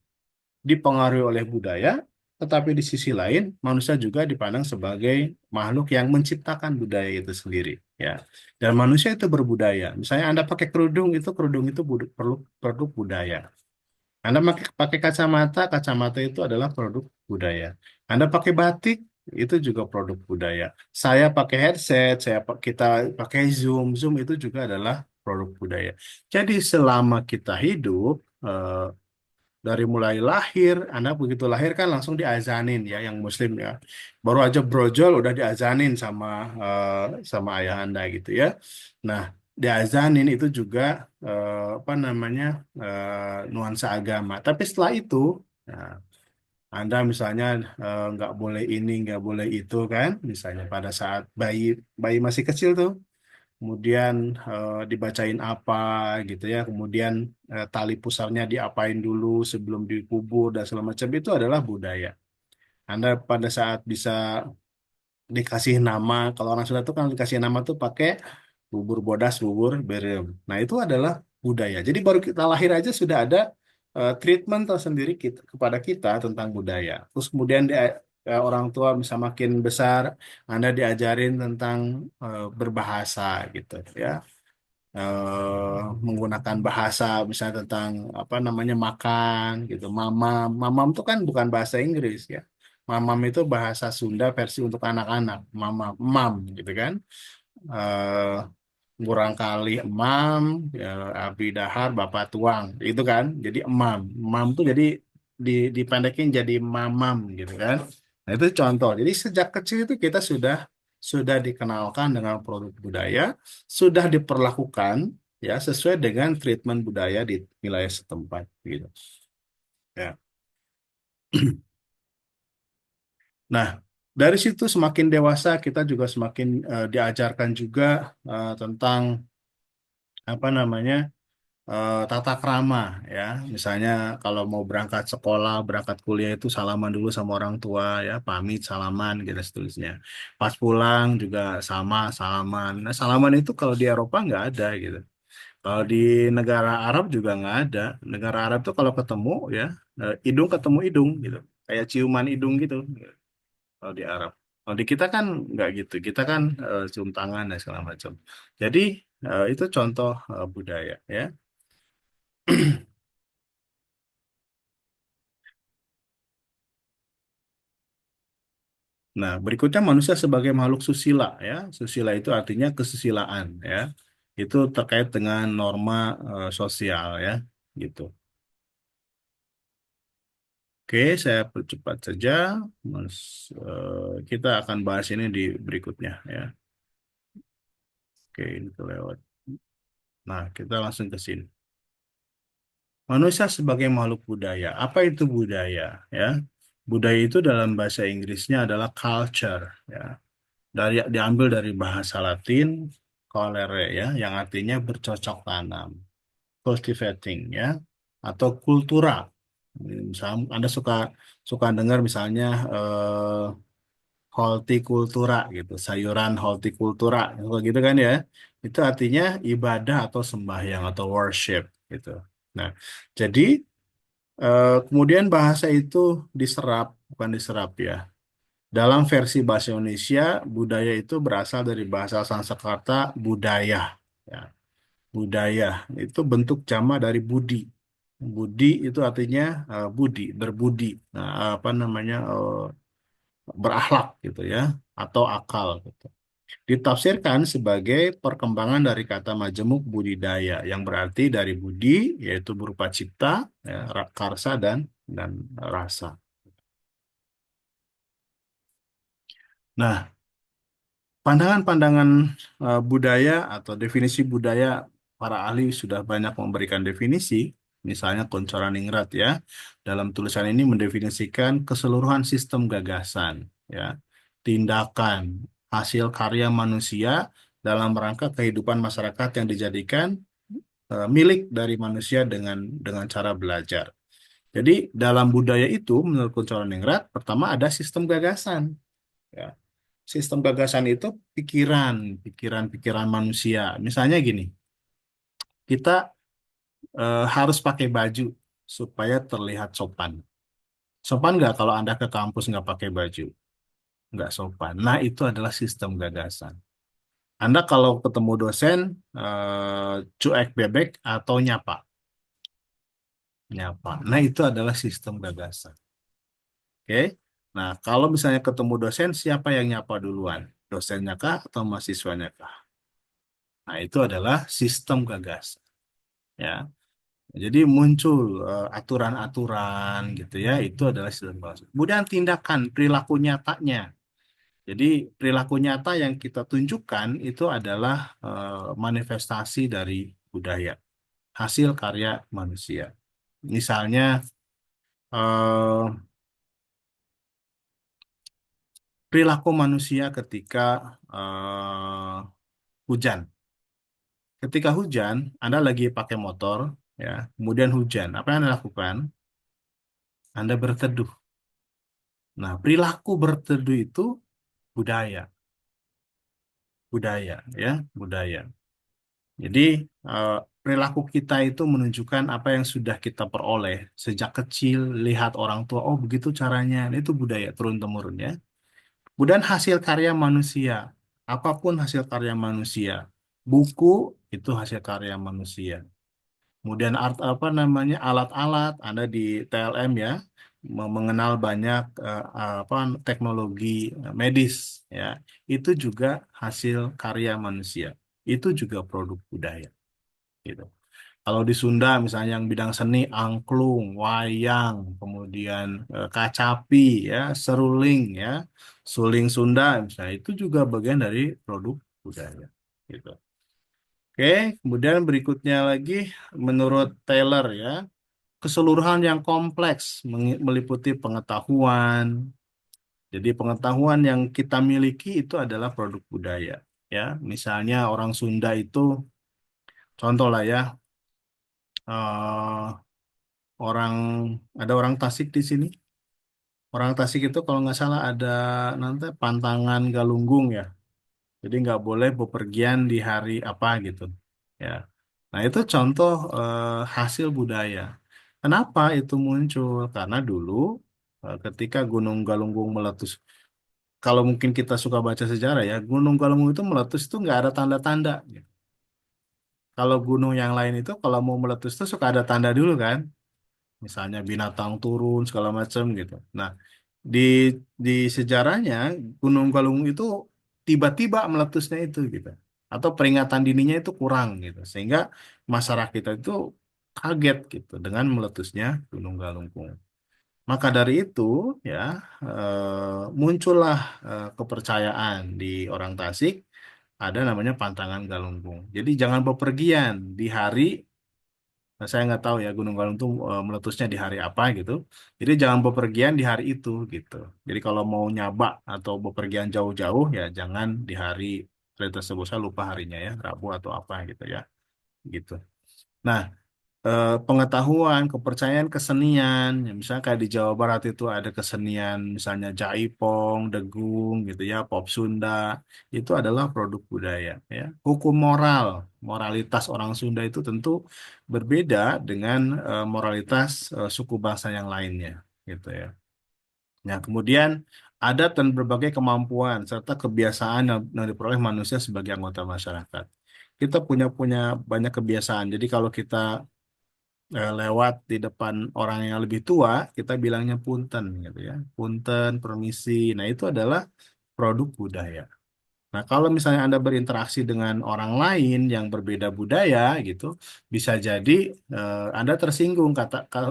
dipengaruhi oleh budaya, tetapi di sisi lain manusia juga dipandang sebagai makhluk yang menciptakan budaya itu sendiri, ya. Dan manusia itu berbudaya. Misalnya Anda pakai kerudung itu produk budaya. Anda pakai pakai kacamata, kacamata itu adalah produk budaya. Anda pakai batik, itu juga produk budaya. Saya pakai headset, kita pakai Zoom itu juga adalah produk budaya. Jadi selama kita hidup, dari mulai lahir, anak begitu lahir kan langsung diazanin ya, yang Muslim ya. Baru aja brojol udah diazanin sama ayah Anda gitu ya. Nah, diazanin itu juga nuansa agama. Tapi setelah itu, nah, Anda misalnya nggak boleh ini, nggak boleh itu kan, misalnya pada saat bayi bayi masih kecil tuh kemudian dibacain apa gitu ya, kemudian tali pusarnya diapain dulu sebelum dikubur dan segala macam itu adalah budaya. Anda pada saat bisa dikasih nama, kalau orang Sunda tuh kan dikasih nama tuh pakai bubur bodas, bubur berem. Nah itu adalah budaya. Jadi baru kita lahir aja sudah ada treatment tersendiri kepada kita tentang budaya. Terus kemudian orang tua bisa makin besar, Anda diajarin tentang berbahasa gitu ya, menggunakan bahasa misalnya tentang apa namanya makan gitu. Mamam itu kan bukan bahasa Inggris ya. Mamam itu bahasa Sunda versi untuk anak-anak. Mam gitu kan. Eh Kurang kali emam, ya, abdi dahar, bapak tuang, itu kan. Jadi emam, emam tuh jadi dipendekin jadi mamam gitu kan. Nah itu contoh. Jadi sejak kecil itu kita sudah dikenalkan dengan produk budaya, sudah diperlakukan ya sesuai dengan treatment budaya di wilayah setempat gitu. Ya. Nah, dari situ semakin dewasa kita juga semakin diajarkan juga tentang apa namanya tata krama ya. Misalnya kalau mau berangkat sekolah, berangkat kuliah itu salaman dulu sama orang tua ya, pamit salaman gitu seterusnya. Pas pulang juga sama salaman. Nah, salaman itu kalau di Eropa nggak ada gitu. Kalau di negara Arab juga nggak ada. Negara Arab tuh kalau ketemu ya, hidung ketemu hidung gitu. Kayak ciuman hidung gitu kalau di Arab. Kalau di kita kan nggak gitu. Kita kan cium tangan dan segala macam. Jadi itu contoh budaya ya. Nah, berikutnya manusia sebagai makhluk susila ya. Susila itu artinya kesusilaan ya. Itu terkait dengan norma sosial ya, gitu. Oke, saya percepat saja. Mas, kita akan bahas ini di berikutnya ya. Oke, ini kelewat. Nah, kita langsung ke sini. Manusia sebagai makhluk budaya. Apa itu budaya ya? Budaya itu dalam bahasa Inggrisnya adalah culture ya. Diambil dari bahasa Latin colere ya, yang artinya bercocok tanam, cultivating ya, atau kultura. Misalnya Anda suka suka dengar misalnya hortikultura gitu, sayuran hortikultura, gitu kan ya. Itu artinya ibadah atau sembahyang atau worship gitu. Nah, jadi kemudian bahasa itu diserap, bukan diserap ya. Dalam versi bahasa Indonesia, budaya itu berasal dari bahasa Sanskerta budaya. Ya, budaya itu bentuk jama dari budi. Budi itu artinya budi, berbudi. Nah, apa namanya berakhlak gitu ya, atau akal gitu. Ditafsirkan sebagai perkembangan dari kata majemuk budidaya yang berarti dari budi yaitu berupa cipta, ya, karsa dan rasa. Nah, pandangan-pandangan budaya atau definisi budaya para ahli sudah banyak memberikan definisi, misalnya Koncoraningrat ya, dalam tulisan ini mendefinisikan keseluruhan sistem gagasan, ya, tindakan, hasil karya manusia dalam rangka kehidupan masyarakat yang dijadikan milik dari manusia dengan cara belajar. Jadi dalam budaya itu, menurut Koncoraningrat, pertama ada sistem gagasan. Ya. Sistem gagasan itu pikiran-pikiran manusia. Misalnya gini, kita harus pakai baju supaya terlihat sopan. Sopan nggak kalau Anda ke kampus nggak pakai baju? Nggak sopan. Nah, itu adalah sistem gagasan. Anda kalau ketemu dosen, cuek bebek atau nyapa? Nyapa. Nah, itu adalah sistem gagasan. Oke? Nah, kalau misalnya ketemu dosen, siapa yang nyapa duluan? Dosennya kah atau mahasiswanya kah? Nah, itu adalah sistem gagasan. Ya. Jadi muncul aturan-aturan gitu ya, itu adalah sistem gagasan. Kemudian tindakan, perilaku nyatanya. Jadi perilaku nyata yang kita tunjukkan itu adalah manifestasi dari budaya, hasil karya manusia. Misalnya eh, perilaku manusia ketika hujan. Ketika hujan, Anda lagi pakai motor, ya, kemudian hujan. Apa yang Anda lakukan? Anda berteduh. Nah, perilaku berteduh itu budaya, budaya, ya, budaya. Jadi eh, perilaku kita itu menunjukkan apa yang sudah kita peroleh sejak kecil, lihat orang tua, oh begitu caranya. Nah, itu budaya turun-temurun ya. Kemudian hasil karya manusia, apapun hasil karya manusia, buku itu hasil karya manusia. Kemudian art apa namanya alat-alat Anda di TLM ya mengenal banyak apa teknologi medis ya itu juga hasil karya manusia. Itu juga produk budaya gitu. Kalau di Sunda misalnya yang bidang seni angklung, wayang, kemudian kacapi ya, seruling ya, suling Sunda misalnya itu juga bagian dari produk budaya gitu. Oke, kemudian berikutnya lagi menurut Taylor ya, keseluruhan yang kompleks meliputi pengetahuan. Jadi pengetahuan yang kita miliki itu adalah produk budaya ya. Misalnya orang Sunda itu contoh lah ya, eh, orang ada orang Tasik di sini. Orang Tasik itu kalau nggak salah ada nanti pantangan Galunggung ya. Jadi nggak boleh bepergian di hari apa gitu. Ya. Nah itu contoh hasil budaya. Kenapa itu muncul? Karena dulu ketika Gunung Galunggung meletus, kalau mungkin kita suka baca sejarah ya, Gunung Galunggung itu meletus itu nggak ada tanda-tanda. Gitu. Kalau gunung yang lain itu kalau mau meletus itu suka ada tanda dulu kan, misalnya binatang turun segala macam gitu. Nah di di sejarahnya Gunung Galunggung itu tiba-tiba meletusnya itu gitu, atau peringatan dininya itu kurang gitu, sehingga masyarakat kita itu kaget gitu dengan meletusnya Gunung Galunggung. Maka dari itu ya muncullah kepercayaan di orang Tasik ada namanya pantangan Galunggung. Jadi jangan bepergian di hari saya nggak tahu ya Gunung Galunggung itu meletusnya di hari apa gitu. Jadi jangan bepergian di hari itu gitu. Jadi kalau mau nyaba atau bepergian jauh-jauh ya jangan di hari tersebut. Saya lupa harinya ya, Rabu atau apa gitu ya. Gitu. Nah, pengetahuan, kepercayaan, kesenian. Ya, misalnya kayak di Jawa Barat itu ada kesenian, misalnya Jaipong, Degung, gitu ya, Pop Sunda. Itu adalah produk budaya. Ya. Hukum moral, moralitas orang Sunda itu tentu berbeda dengan moralitas suku bangsa yang lainnya, gitu ya. Nah, kemudian adat dan berbagai kemampuan serta kebiasaan yang diperoleh manusia sebagai anggota masyarakat. Kita punya punya banyak kebiasaan. Jadi kalau kita lewat di depan orang yang lebih tua, kita bilangnya punten gitu ya. Punten, permisi. Nah, itu adalah produk budaya. Nah, kalau misalnya Anda berinteraksi dengan orang lain yang berbeda budaya gitu, bisa jadi Anda tersinggung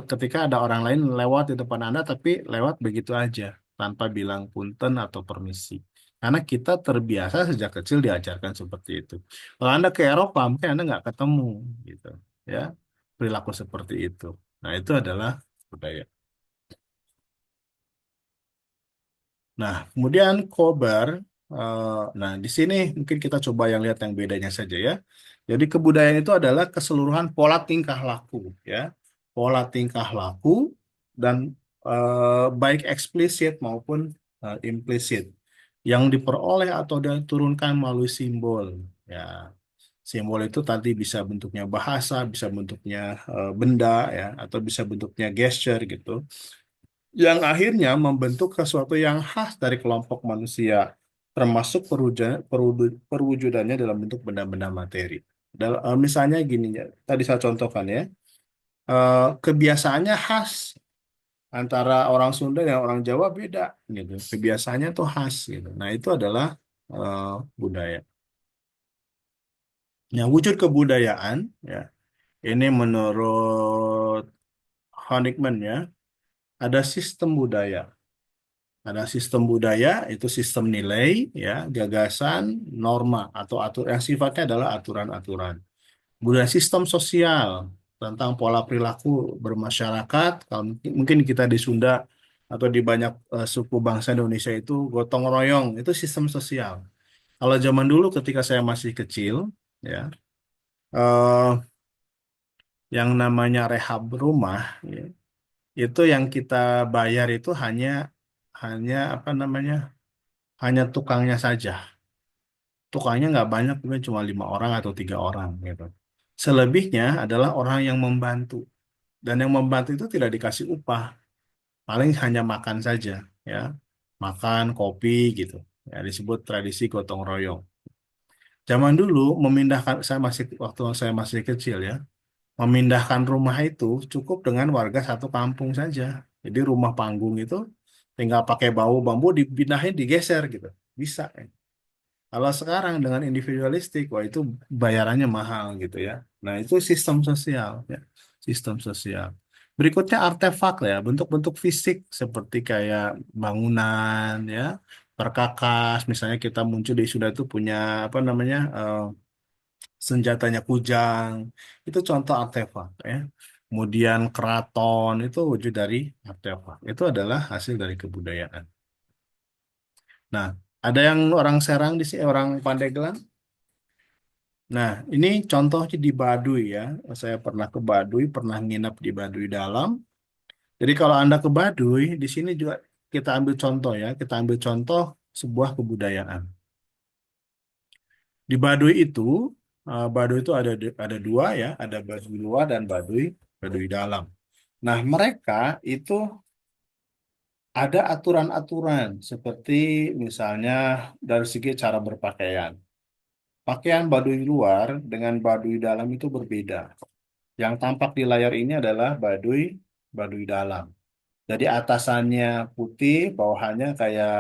ketika ada orang lain lewat di depan Anda tapi lewat begitu aja tanpa bilang punten atau permisi. Karena kita terbiasa sejak kecil diajarkan seperti itu. Kalau Anda ke Eropa, mungkin Anda nggak ketemu gitu, ya, perilaku seperti itu. Nah, itu adalah budaya. Nah, kemudian kobar. Nah, di sini mungkin kita coba yang lihat yang bedanya saja ya. Jadi kebudayaan itu adalah keseluruhan pola tingkah laku ya, pola tingkah laku dan baik eksplisit maupun implisit yang diperoleh atau diturunkan melalui simbol ya. Simbol itu tadi bisa bentuknya bahasa, bisa bentuknya benda ya, atau bisa bentuknya gesture gitu yang akhirnya membentuk sesuatu yang khas dari kelompok manusia, termasuk perwujudannya dalam bentuk benda-benda materi. Misalnya gini ya, tadi saya contohkan ya, kebiasaannya khas antara orang Sunda dan orang Jawa beda, gitu. Kebiasaannya tuh khas, gitu. Nah itu adalah eh, budaya. Yang wujud kebudayaan, ya, ini menurut Honigman ya, ada sistem budaya. Ada sistem budaya, itu sistem nilai, ya, gagasan, norma, atau atur yang sifatnya adalah aturan-aturan. Budaya sistem sosial tentang pola perilaku bermasyarakat. Kalau mungkin kita di Sunda atau di banyak suku bangsa Indonesia itu gotong royong, itu sistem sosial. Kalau zaman dulu ketika saya masih kecil, ya, eh, yang namanya rehab rumah, ya, itu yang kita bayar itu hanya hanya apa namanya, hanya tukangnya saja. Tukangnya nggak banyak, mungkin cuma 5 orang atau 3 orang gitu. Selebihnya adalah orang yang membantu. Dan yang membantu itu tidak dikasih upah, paling hanya makan saja, ya, makan kopi gitu. Ya, disebut tradisi gotong royong. Zaman dulu memindahkan, saya masih waktu saya masih kecil ya, memindahkan rumah itu cukup dengan warga satu kampung saja. Jadi rumah panggung itu tinggal pakai bau bambu dipindahin, digeser gitu, bisa. Kalau sekarang dengan individualistik, wah itu bayarannya mahal gitu ya. Nah, itu sistem sosial ya, sistem sosial. Berikutnya artefak ya, bentuk-bentuk fisik seperti kayak bangunan ya, perkakas. Misalnya kita muncul di Sunda itu punya apa namanya senjatanya kujang, itu contoh artefak ya. Kemudian keraton itu wujud dari artefak. Itu adalah hasil dari kebudayaan. Nah, ada yang orang Serang di sini, orang Pandeglang. Nah, ini contohnya di Baduy ya. Saya pernah ke Baduy, pernah nginap di Baduy Dalam. Jadi kalau Anda ke Baduy, di sini juga kita ambil contoh ya. Kita ambil contoh sebuah kebudayaan. Di Baduy itu ada dua ya, ada Baduy luar dan Baduy dalam. Nah, mereka itu ada aturan-aturan seperti misalnya dari segi cara berpakaian. Pakaian Baduy luar dengan Baduy dalam itu berbeda. Yang tampak di layar ini adalah Baduy Baduy dalam. Jadi atasannya putih, bawahannya kayak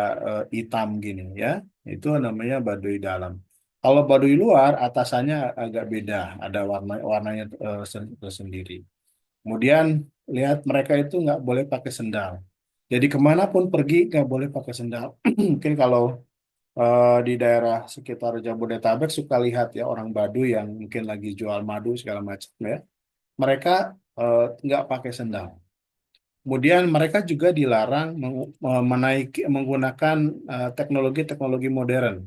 hitam gini ya. Itu namanya Baduy dalam. Kalau Baduy luar atasannya agak beda, ada warnanya tersendiri. Kemudian lihat mereka itu nggak boleh pakai sendal. Jadi kemanapun pergi nggak boleh pakai sendal. Mungkin kalau di daerah sekitar Jabodetabek suka lihat ya orang Baduy yang mungkin lagi jual madu segala macam ya. Mereka nggak pakai sendal. Kemudian mereka juga dilarang menggunakan teknologi-teknologi modern.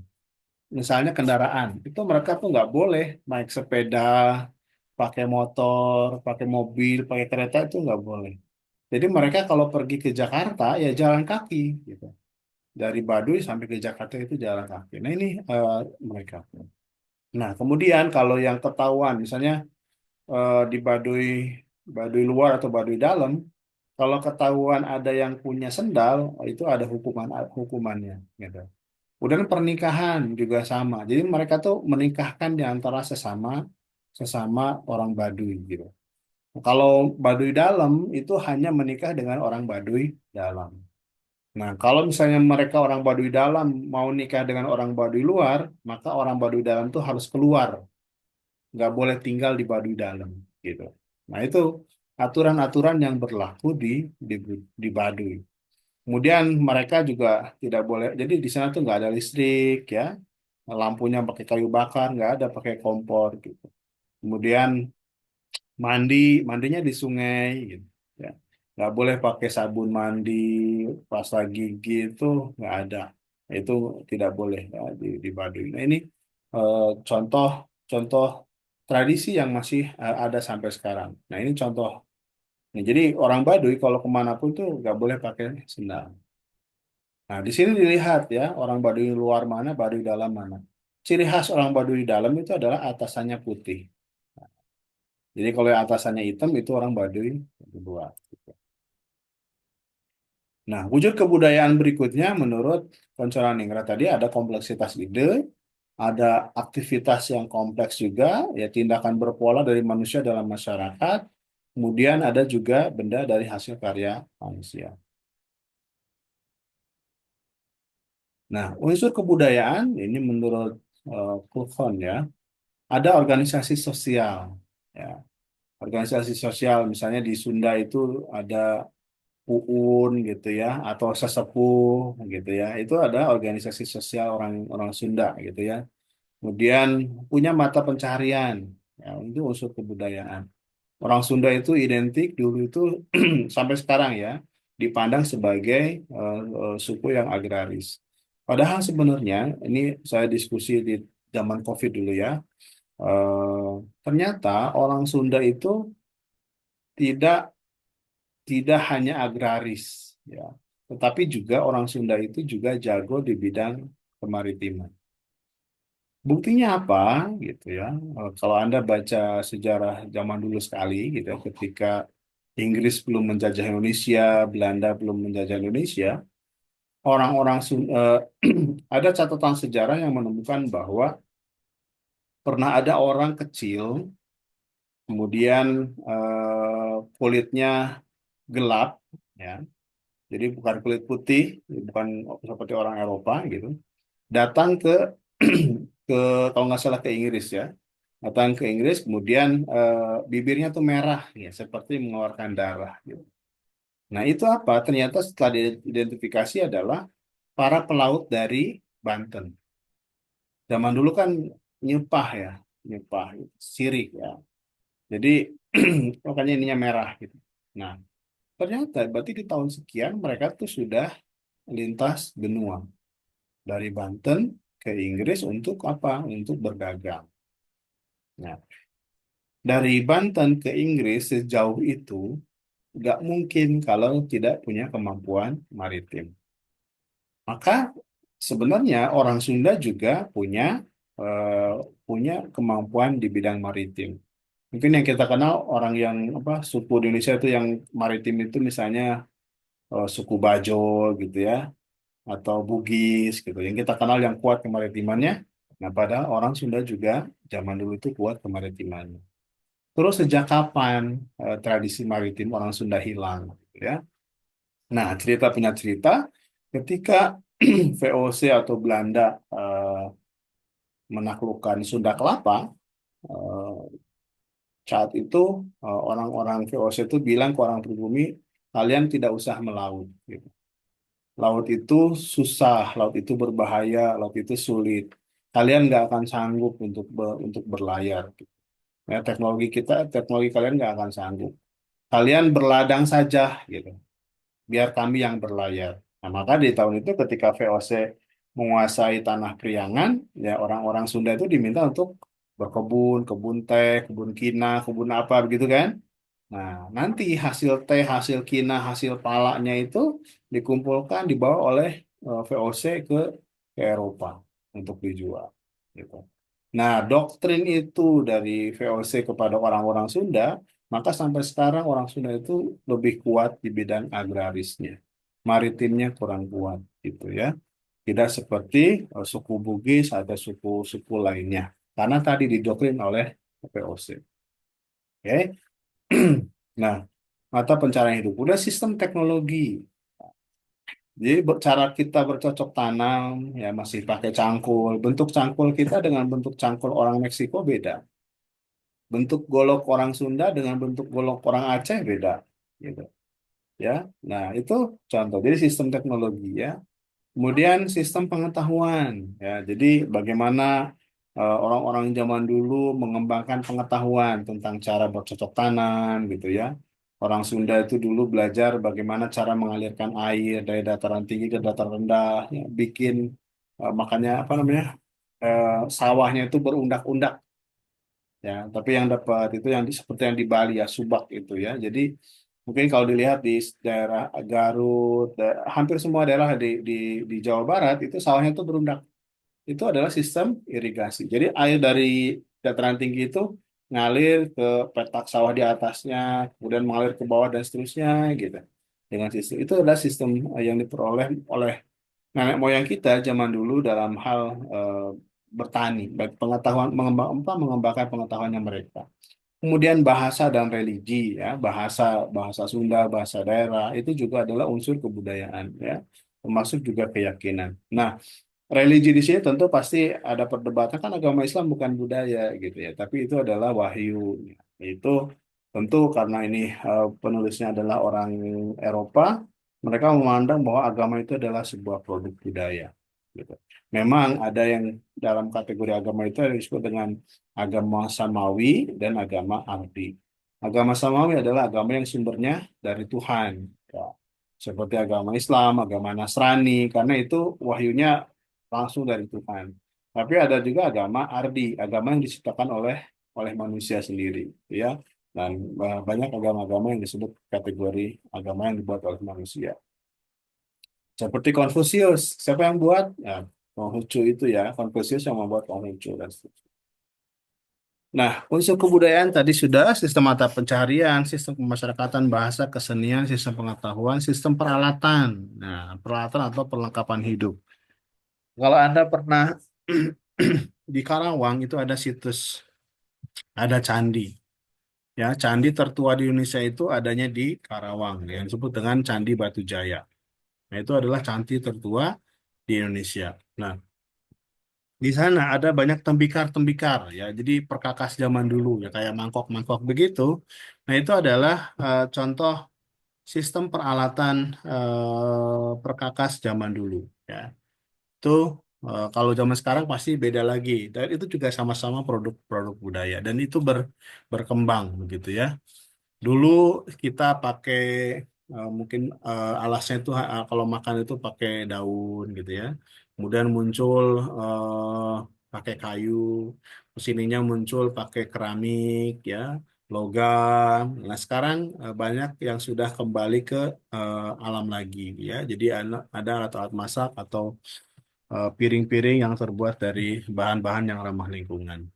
Misalnya kendaraan, itu mereka tuh nggak boleh naik sepeda, pakai motor, pakai mobil, pakai kereta itu nggak boleh. Jadi mereka kalau pergi ke Jakarta ya jalan kaki gitu. Dari Baduy sampai ke Jakarta itu jalan kaki. Nah ini mereka. Nah kemudian kalau yang ketahuan, misalnya di Baduy luar atau Baduy dalam, kalau ketahuan ada yang punya sendal, itu ada hukumannya, gitu. Kemudian pernikahan juga sama. Jadi mereka tuh menikahkan di antara sesama sesama orang Baduy, gitu. Kalau Baduy dalam itu hanya menikah dengan orang Baduy dalam. Nah, kalau misalnya mereka orang Baduy dalam mau nikah dengan orang Baduy luar, maka orang Baduy dalam itu harus keluar, nggak boleh tinggal di Baduy dalam, gitu. Nah, itu aturan-aturan yang berlaku di di Baduy. Kemudian mereka juga tidak boleh, jadi di sana tuh nggak ada listrik ya, lampunya pakai kayu bakar, nggak ada pakai kompor gitu. Kemudian mandi, mandinya di sungai gitu ya. Nggak boleh pakai sabun mandi, pasta gigi itu nggak ada. Itu tidak boleh ya, di Baduy. Nah ini eh, contoh contoh tradisi yang masih ada sampai sekarang. Nah ini contoh. Nah, jadi orang Baduy kalau kemanapun tuh nggak boleh pakai sendal. Nah di sini dilihat ya orang Baduy luar mana, Baduy dalam mana. Ciri khas orang Baduy dalam itu adalah atasannya putih. Jadi kalau yang atasannya hitam itu orang Baduy luar. Nah, wujud kebudayaan berikutnya menurut Konsolaningrat tadi ada kompleksitas ide, ada aktivitas yang kompleks juga, ya tindakan berpola dari manusia dalam masyarakat, kemudian ada juga benda dari hasil karya manusia. Nah, unsur kebudayaan ini menurut Kulhon ya, ada organisasi sosial. Ya, organisasi sosial misalnya di Sunda itu ada Uun gitu ya atau sesepuh gitu ya itu ada organisasi sosial orang orang Sunda gitu ya kemudian punya mata pencaharian ya itu unsur kebudayaan orang Sunda itu identik dulu itu sampai sekarang ya dipandang sebagai suku yang agraris padahal sebenarnya ini saya diskusi di zaman COVID dulu ya eh, ternyata orang Sunda itu tidak tidak hanya agraris, ya, tetapi juga orang Sunda itu juga jago di bidang kemaritiman. Buktinya apa, gitu ya? Kalau Anda baca sejarah zaman dulu sekali, gitu, ya, ketika Inggris belum menjajah Indonesia, Belanda belum menjajah Indonesia, ada catatan sejarah yang menemukan bahwa pernah ada orang kecil, kemudian kulitnya gelap, ya, jadi bukan kulit putih, bukan seperti orang Eropa gitu. Datang ke ke kalau nggak salah ke Inggris ya, datang ke Inggris, kemudian bibirnya tuh merah ya, seperti mengeluarkan darah gitu. Nah itu apa? Ternyata setelah diidentifikasi adalah para pelaut dari Banten. Zaman dulu kan nyepah ya, nyepah, sirik ya. Jadi makanya ininya merah gitu. Nah ternyata berarti di tahun sekian mereka tuh sudah lintas benua. Dari Banten ke Inggris untuk apa? Untuk berdagang. Nah, dari Banten ke Inggris sejauh itu nggak mungkin kalau tidak punya kemampuan maritim. Maka sebenarnya orang Sunda juga eh, punya kemampuan di bidang maritim. Mungkin yang kita kenal orang yang apa suku di Indonesia itu yang maritim itu misalnya suku Bajo gitu ya atau Bugis gitu. Yang kita kenal yang kuat kemaritimannya. Nah, padahal orang Sunda juga zaman dulu itu kuat kemaritimannya. Terus sejak kapan tradisi maritim orang Sunda hilang? Gitu ya. Nah, cerita punya cerita ketika VOC atau Belanda menaklukkan Sunda Kelapa, eh, saat itu orang-orang VOC itu bilang ke orang pribumi, kalian tidak usah melaut. Gitu. Laut itu susah, laut itu berbahaya, laut itu sulit. Kalian nggak akan sanggup untuk berlayar. Ya, teknologi kalian nggak akan sanggup. Kalian berladang saja, gitu. Biar kami yang berlayar. Nah, maka di tahun itu ketika VOC menguasai tanah Priangan, ya orang-orang Sunda itu diminta untuk berkebun, kebun teh, kebun kina, kebun apa begitu kan? Nah, nanti hasil teh, hasil kina, hasil palanya itu dikumpulkan, dibawa oleh VOC ke Eropa untuk dijual. Gitu. Nah, doktrin itu dari VOC kepada orang-orang Sunda, maka sampai sekarang orang Sunda itu lebih kuat di bidang agrarisnya. Maritimnya kurang kuat, gitu ya. Tidak seperti suku Bugis atau suku-suku lainnya. Karena tadi didoktrin oleh VOC. Oke. Nah, mata pencarian hidup. Udah sistem teknologi. Jadi cara kita bercocok tanam ya masih pakai cangkul. Bentuk cangkul kita dengan bentuk cangkul orang Meksiko beda. Bentuk golok orang Sunda dengan bentuk golok orang Aceh beda. Gitu ya. Nah, itu contoh. Jadi sistem teknologi ya. Kemudian sistem pengetahuan ya. Jadi bagaimana orang-orang zaman dulu mengembangkan pengetahuan tentang cara bercocok tanam gitu ya. Orang Sunda itu dulu belajar bagaimana cara mengalirkan air dari dataran tinggi ke dataran rendah, ya. Bikin makanya apa namanya sawahnya itu berundak-undak ya. Tapi yang dapat itu yang seperti yang di Bali ya subak itu ya. Jadi mungkin kalau dilihat di daerah Garut, hampir semua daerah di Jawa Barat itu sawahnya itu berundak. Itu adalah sistem irigasi. Jadi air dari dataran tinggi itu ngalir ke petak sawah di atasnya, kemudian mengalir ke bawah dan seterusnya gitu. Dengan sistem itu adalah sistem yang diperoleh oleh nenek moyang kita zaman dulu dalam hal eh, bertani, baik pengetahuan mengembangkan pengetahuannya mereka. Kemudian bahasa dan religi ya, bahasa bahasa Sunda, bahasa daerah itu juga adalah unsur kebudayaan ya, termasuk juga keyakinan. Nah, religi di sini tentu pasti ada perdebatan kan agama Islam bukan budaya gitu ya, tapi itu adalah wahyu. Itu tentu karena ini penulisnya adalah orang Eropa, mereka memandang bahwa agama itu adalah sebuah produk budaya. Gitu. Memang ada yang dalam kategori agama itu yang disebut dengan agama Samawi dan agama Ardi. Agama Samawi adalah agama yang sumbernya dari Tuhan. Ya. Seperti agama Islam, agama Nasrani, karena itu wahyunya langsung dari Tuhan. Tapi ada juga agama ardi, agama yang diciptakan oleh oleh manusia sendiri, ya. Dan banyak agama-agama yang disebut kategori agama yang dibuat oleh manusia. Seperti Konfusius, siapa yang buat? Ya, Konghucu itu ya, Konfusius yang membuat Konghucu dan seterusnya. Nah, unsur kebudayaan tadi sudah sistem mata pencaharian, sistem pemasyarakatan, bahasa, kesenian, sistem pengetahuan, sistem peralatan. Nah, peralatan atau perlengkapan hidup. Kalau Anda pernah di Karawang itu ada situs, ada candi. Ya, candi tertua di Indonesia itu adanya di Karawang, yang disebut dengan Candi Batu Jaya. Nah, itu adalah candi tertua di Indonesia. Nah, di sana ada banyak tembikar-tembikar ya. Jadi perkakas zaman dulu ya kayak mangkok-mangkok begitu. Nah, itu adalah contoh sistem peralatan perkakas zaman dulu ya. Itu kalau zaman sekarang pasti beda lagi. Dan itu juga sama-sama produk-produk budaya dan itu berkembang begitu ya. Dulu kita pakai mungkin alasnya itu kalau makan itu pakai daun gitu ya. Kemudian muncul pakai kayu, kesininya muncul pakai keramik ya, logam. Nah sekarang banyak yang sudah kembali ke alam lagi ya. Jadi ada alat-alat masak atau piring-piring yang terbuat dari bahan-bahan yang ramah lingkungan.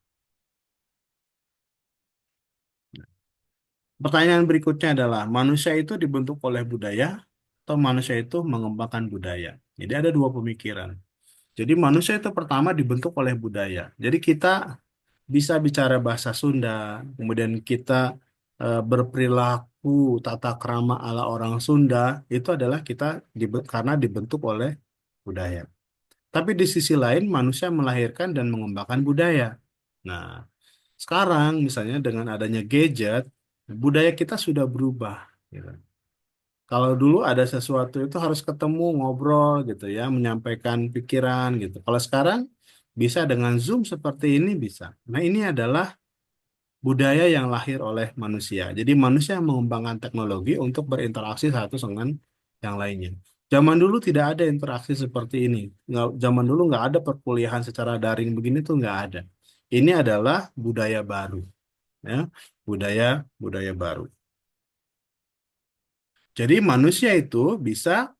Pertanyaan berikutnya adalah, manusia itu dibentuk oleh budaya atau manusia itu mengembangkan budaya? Jadi ada dua pemikiran. Jadi manusia itu pertama dibentuk oleh budaya. Jadi kita bisa bicara bahasa Sunda, kemudian kita berperilaku tata krama ala orang Sunda, itu adalah kita karena dibentuk oleh budaya. Tapi di sisi lain manusia melahirkan dan mengembangkan budaya. Nah, sekarang misalnya dengan adanya gadget, budaya kita sudah berubah. Gitu. Kalau dulu ada sesuatu itu harus ketemu, ngobrol gitu ya, menyampaikan pikiran gitu. Kalau sekarang bisa dengan Zoom seperti ini bisa. Nah, ini adalah budaya yang lahir oleh manusia. Jadi manusia yang mengembangkan teknologi untuk berinteraksi satu dengan yang lainnya. Zaman dulu tidak ada interaksi seperti ini. Zaman dulu nggak ada perkuliahan secara daring begini tuh nggak ada. Ini adalah budaya baru, ya, budaya budaya baru. Jadi manusia itu bisa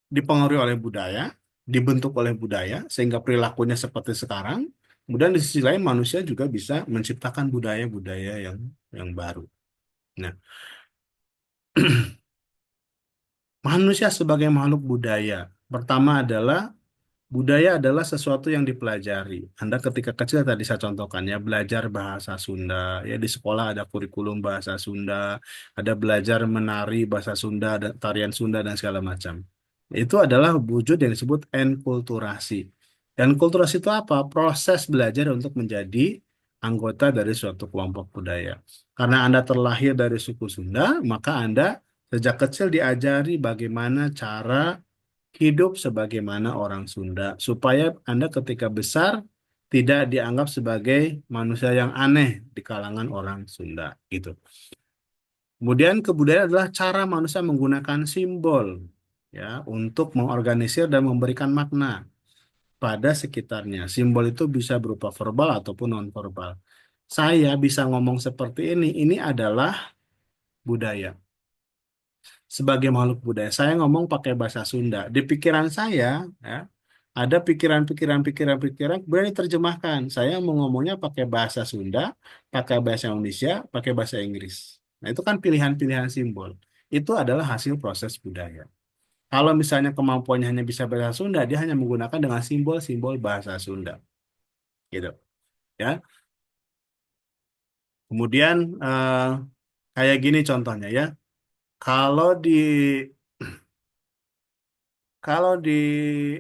dipengaruhi oleh budaya, dibentuk oleh budaya sehingga perilakunya seperti sekarang. Kemudian di sisi lain manusia juga bisa menciptakan budaya-budaya yang baru. Nah, manusia sebagai makhluk budaya, pertama adalah Budaya adalah sesuatu yang dipelajari. Anda ketika kecil tadi saya contohkan ya, belajar bahasa Sunda. Ya di sekolah ada kurikulum bahasa Sunda, ada belajar menari bahasa Sunda, dan tarian Sunda dan segala macam. Itu adalah wujud yang disebut enkulturasi. Enkulturasi itu apa? Proses belajar untuk menjadi anggota dari suatu kelompok budaya. Karena Anda terlahir dari suku Sunda, maka Anda sejak kecil diajari bagaimana cara hidup sebagaimana orang Sunda, supaya Anda ketika besar tidak dianggap sebagai manusia yang aneh di kalangan orang Sunda, gitu. Kemudian kebudayaan adalah cara manusia menggunakan simbol ya untuk mengorganisir dan memberikan makna pada sekitarnya. Simbol itu bisa berupa verbal ataupun nonverbal. Saya bisa ngomong seperti ini adalah budaya. Sebagai makhluk budaya. Saya ngomong pakai bahasa Sunda. Di pikiran saya, ya, ada pikiran-pikiran, kemudian diterjemahkan. Saya mau ngomongnya pakai bahasa Sunda, pakai bahasa Indonesia, pakai bahasa Inggris. Nah, itu kan pilihan-pilihan simbol. Itu adalah hasil proses budaya. Kalau misalnya kemampuannya hanya bisa bahasa Sunda, dia hanya menggunakan dengan simbol-simbol bahasa Sunda. Gitu, ya. Kemudian kayak gini contohnya ya. Kalau di kalau di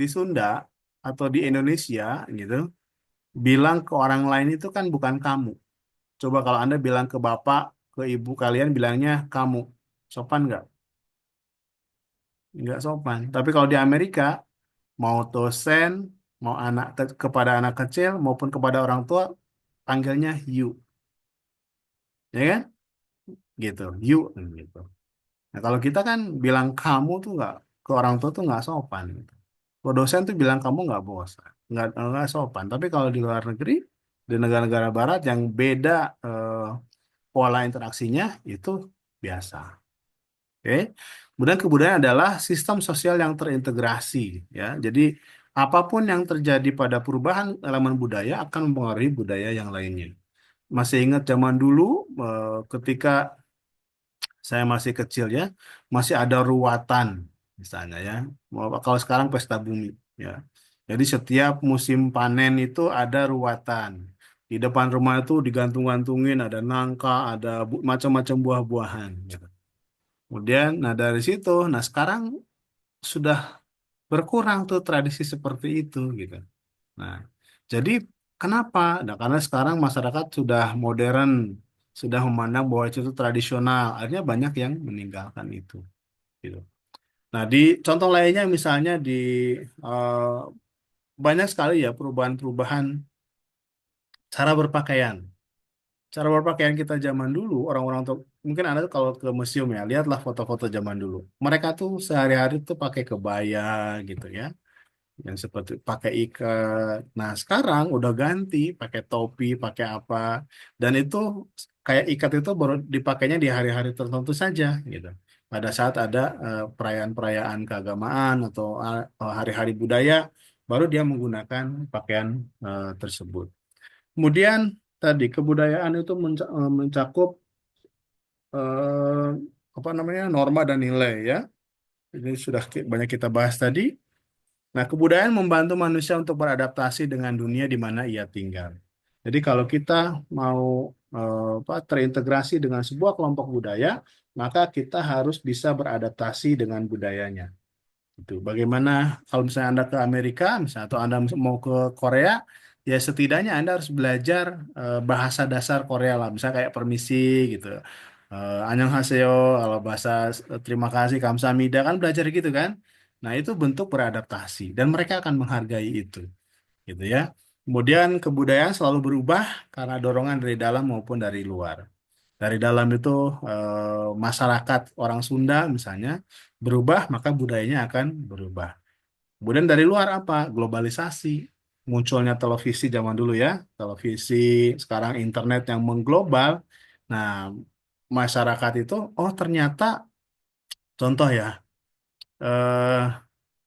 Sunda atau di Indonesia gitu, bilang ke orang lain itu kan bukan kamu. Coba kalau Anda bilang ke bapak, ke ibu kalian bilangnya kamu. Sopan nggak? Nggak sopan. Tapi kalau di Amerika, mau dosen, mau kepada anak kecil maupun kepada orang tua, panggilnya you. Ya kan? Gitu. You. Gitu. Nah, kalau kita kan bilang kamu tuh nggak, ke orang tua tuh nggak sopan. Gitu. Kalau dosen tuh bilang kamu nggak bos, nggak sopan. Tapi kalau di luar negeri, di negara-negara Barat yang beda pola interaksinya itu biasa. Oke. Kemudian kebudayaan adalah sistem sosial yang terintegrasi, ya. Jadi apapun yang terjadi pada perubahan elemen budaya akan mempengaruhi budaya yang lainnya. Masih ingat zaman dulu ketika saya masih kecil ya, masih ada ruwatan misalnya ya. Kalau sekarang pesta bumi ya. Jadi setiap musim panen itu ada ruwatan. Di depan rumah itu digantung-gantungin ada nangka, ada macam-macam buah-buahan gitu. Kemudian, nah dari situ, nah sekarang sudah berkurang tuh tradisi seperti itu gitu. Nah, jadi kenapa? Nah, karena sekarang masyarakat sudah modern, sudah memandang bahwa itu tradisional. Akhirnya banyak yang meninggalkan itu gitu. Nah, di contoh lainnya misalnya di eh, banyak sekali ya perubahan-perubahan cara berpakaian. Cara berpakaian kita zaman dulu, orang-orang tuh mungkin Anda tuh kalau ke museum ya, lihatlah foto-foto zaman dulu. Mereka tuh sehari-hari tuh pakai kebaya gitu ya, yang seperti pakai ikat. Nah, sekarang udah ganti pakai topi, pakai apa. Dan itu kayak ikat itu baru dipakainya di hari-hari tertentu saja gitu. Pada saat ada perayaan-perayaan keagamaan atau hari-hari budaya, baru dia menggunakan pakaian tersebut. Kemudian tadi kebudayaan itu mencakup eh, apa namanya norma dan nilai ya. Ini sudah banyak kita bahas tadi. Nah, kebudayaan membantu manusia untuk beradaptasi dengan dunia di mana ia tinggal. Jadi kalau kita mau terintegrasi dengan sebuah kelompok budaya, maka kita harus bisa beradaptasi dengan budayanya. Itu bagaimana kalau misalnya Anda ke Amerika, misalnya atau Anda mau ke Korea, ya setidaknya Anda harus belajar bahasa dasar Korea lah, misalnya kayak permisi gitu. Annyeonghaseyo, kalau bahasa terima kasih, kamsahamnida kan belajar gitu kan. Nah, itu bentuk beradaptasi dan mereka akan menghargai itu, gitu ya. Kemudian kebudayaan selalu berubah karena dorongan dari dalam maupun dari luar. Dari dalam itu masyarakat orang Sunda misalnya berubah, maka budayanya akan berubah. Kemudian dari luar apa? Globalisasi. Munculnya televisi zaman dulu ya, televisi, sekarang internet yang mengglobal. Nah, masyarakat itu, oh ternyata contoh ya, eh,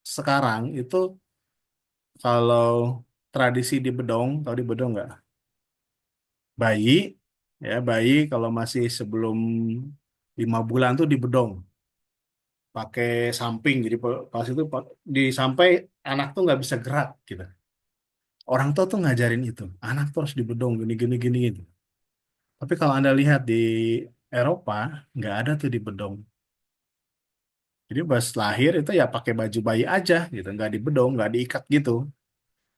sekarang itu kalau tradisi di Bedong, tahu di Bedong nggak? Bayi, ya bayi kalau masih sebelum 5 bulan tuh di Bedong. pakai samping. Jadi pas itu di sampai anak tuh nggak bisa gerak gitu. Orang tua tuh ngajarin itu, anak tuh harus dibedong gini gini gini gitu. Tapi kalau Anda lihat di Eropa, nggak ada tuh dibedong. Jadi pas lahir itu ya pakai baju bayi aja gitu, nggak dibedong, nggak diikat gitu.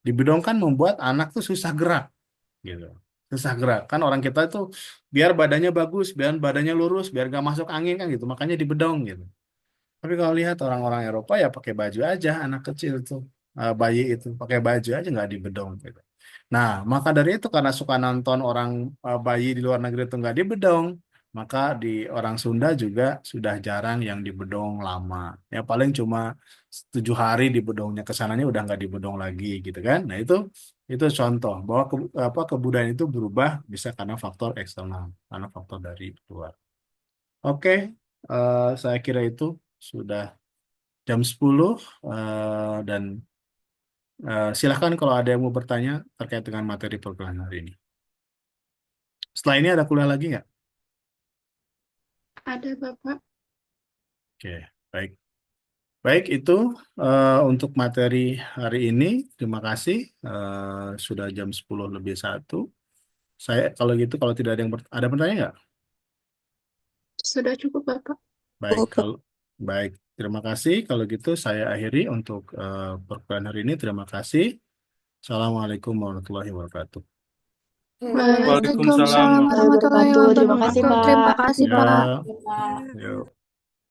Dibedong kan membuat anak tuh susah gerak gitu. Susah gerak kan orang kita itu biar badannya bagus, biar badannya lurus, biar nggak masuk angin kan gitu. Makanya dibedong gitu. Tapi kalau lihat orang-orang Eropa ya pakai baju aja, anak kecil tuh, bayi itu pakai baju aja nggak dibedong gitu. Nah, maka dari itu karena suka nonton orang bayi di luar negeri itu nggak dibedong, maka di orang Sunda juga sudah jarang yang dibedong lama. Ya paling cuma 7 hari dibedongnya, kesananya udah nggak dibedong lagi gitu kan. Nah itu contoh bahwa kebudayaan itu berubah bisa karena faktor eksternal, karena faktor dari luar. Oke, saya kira itu sudah jam 10 dan silakan kalau ada yang mau bertanya terkait dengan materi perkuliahan hari ini. Setelah ini ada kuliah lagi nggak? Ada Bapak. Oke, baik. Baik, itu untuk materi hari ini. Terima kasih. Sudah jam 10 lebih 1. Saya kalau gitu kalau tidak ada yang ada pertanyaan nggak? Sudah cukup Bapak. Baik, kalau baik. Terima kasih. Kalau gitu saya akhiri untuk perkuliahan hari ini. Terima kasih. Assalamualaikum warahmatullahi wabarakatuh. Waalaikumsalam Waalaikumsalam warahmatullahi wabarakatuh. Terima kasih, wabarakatuh. Terima Pak. kasih, Ya, Pak. yuk.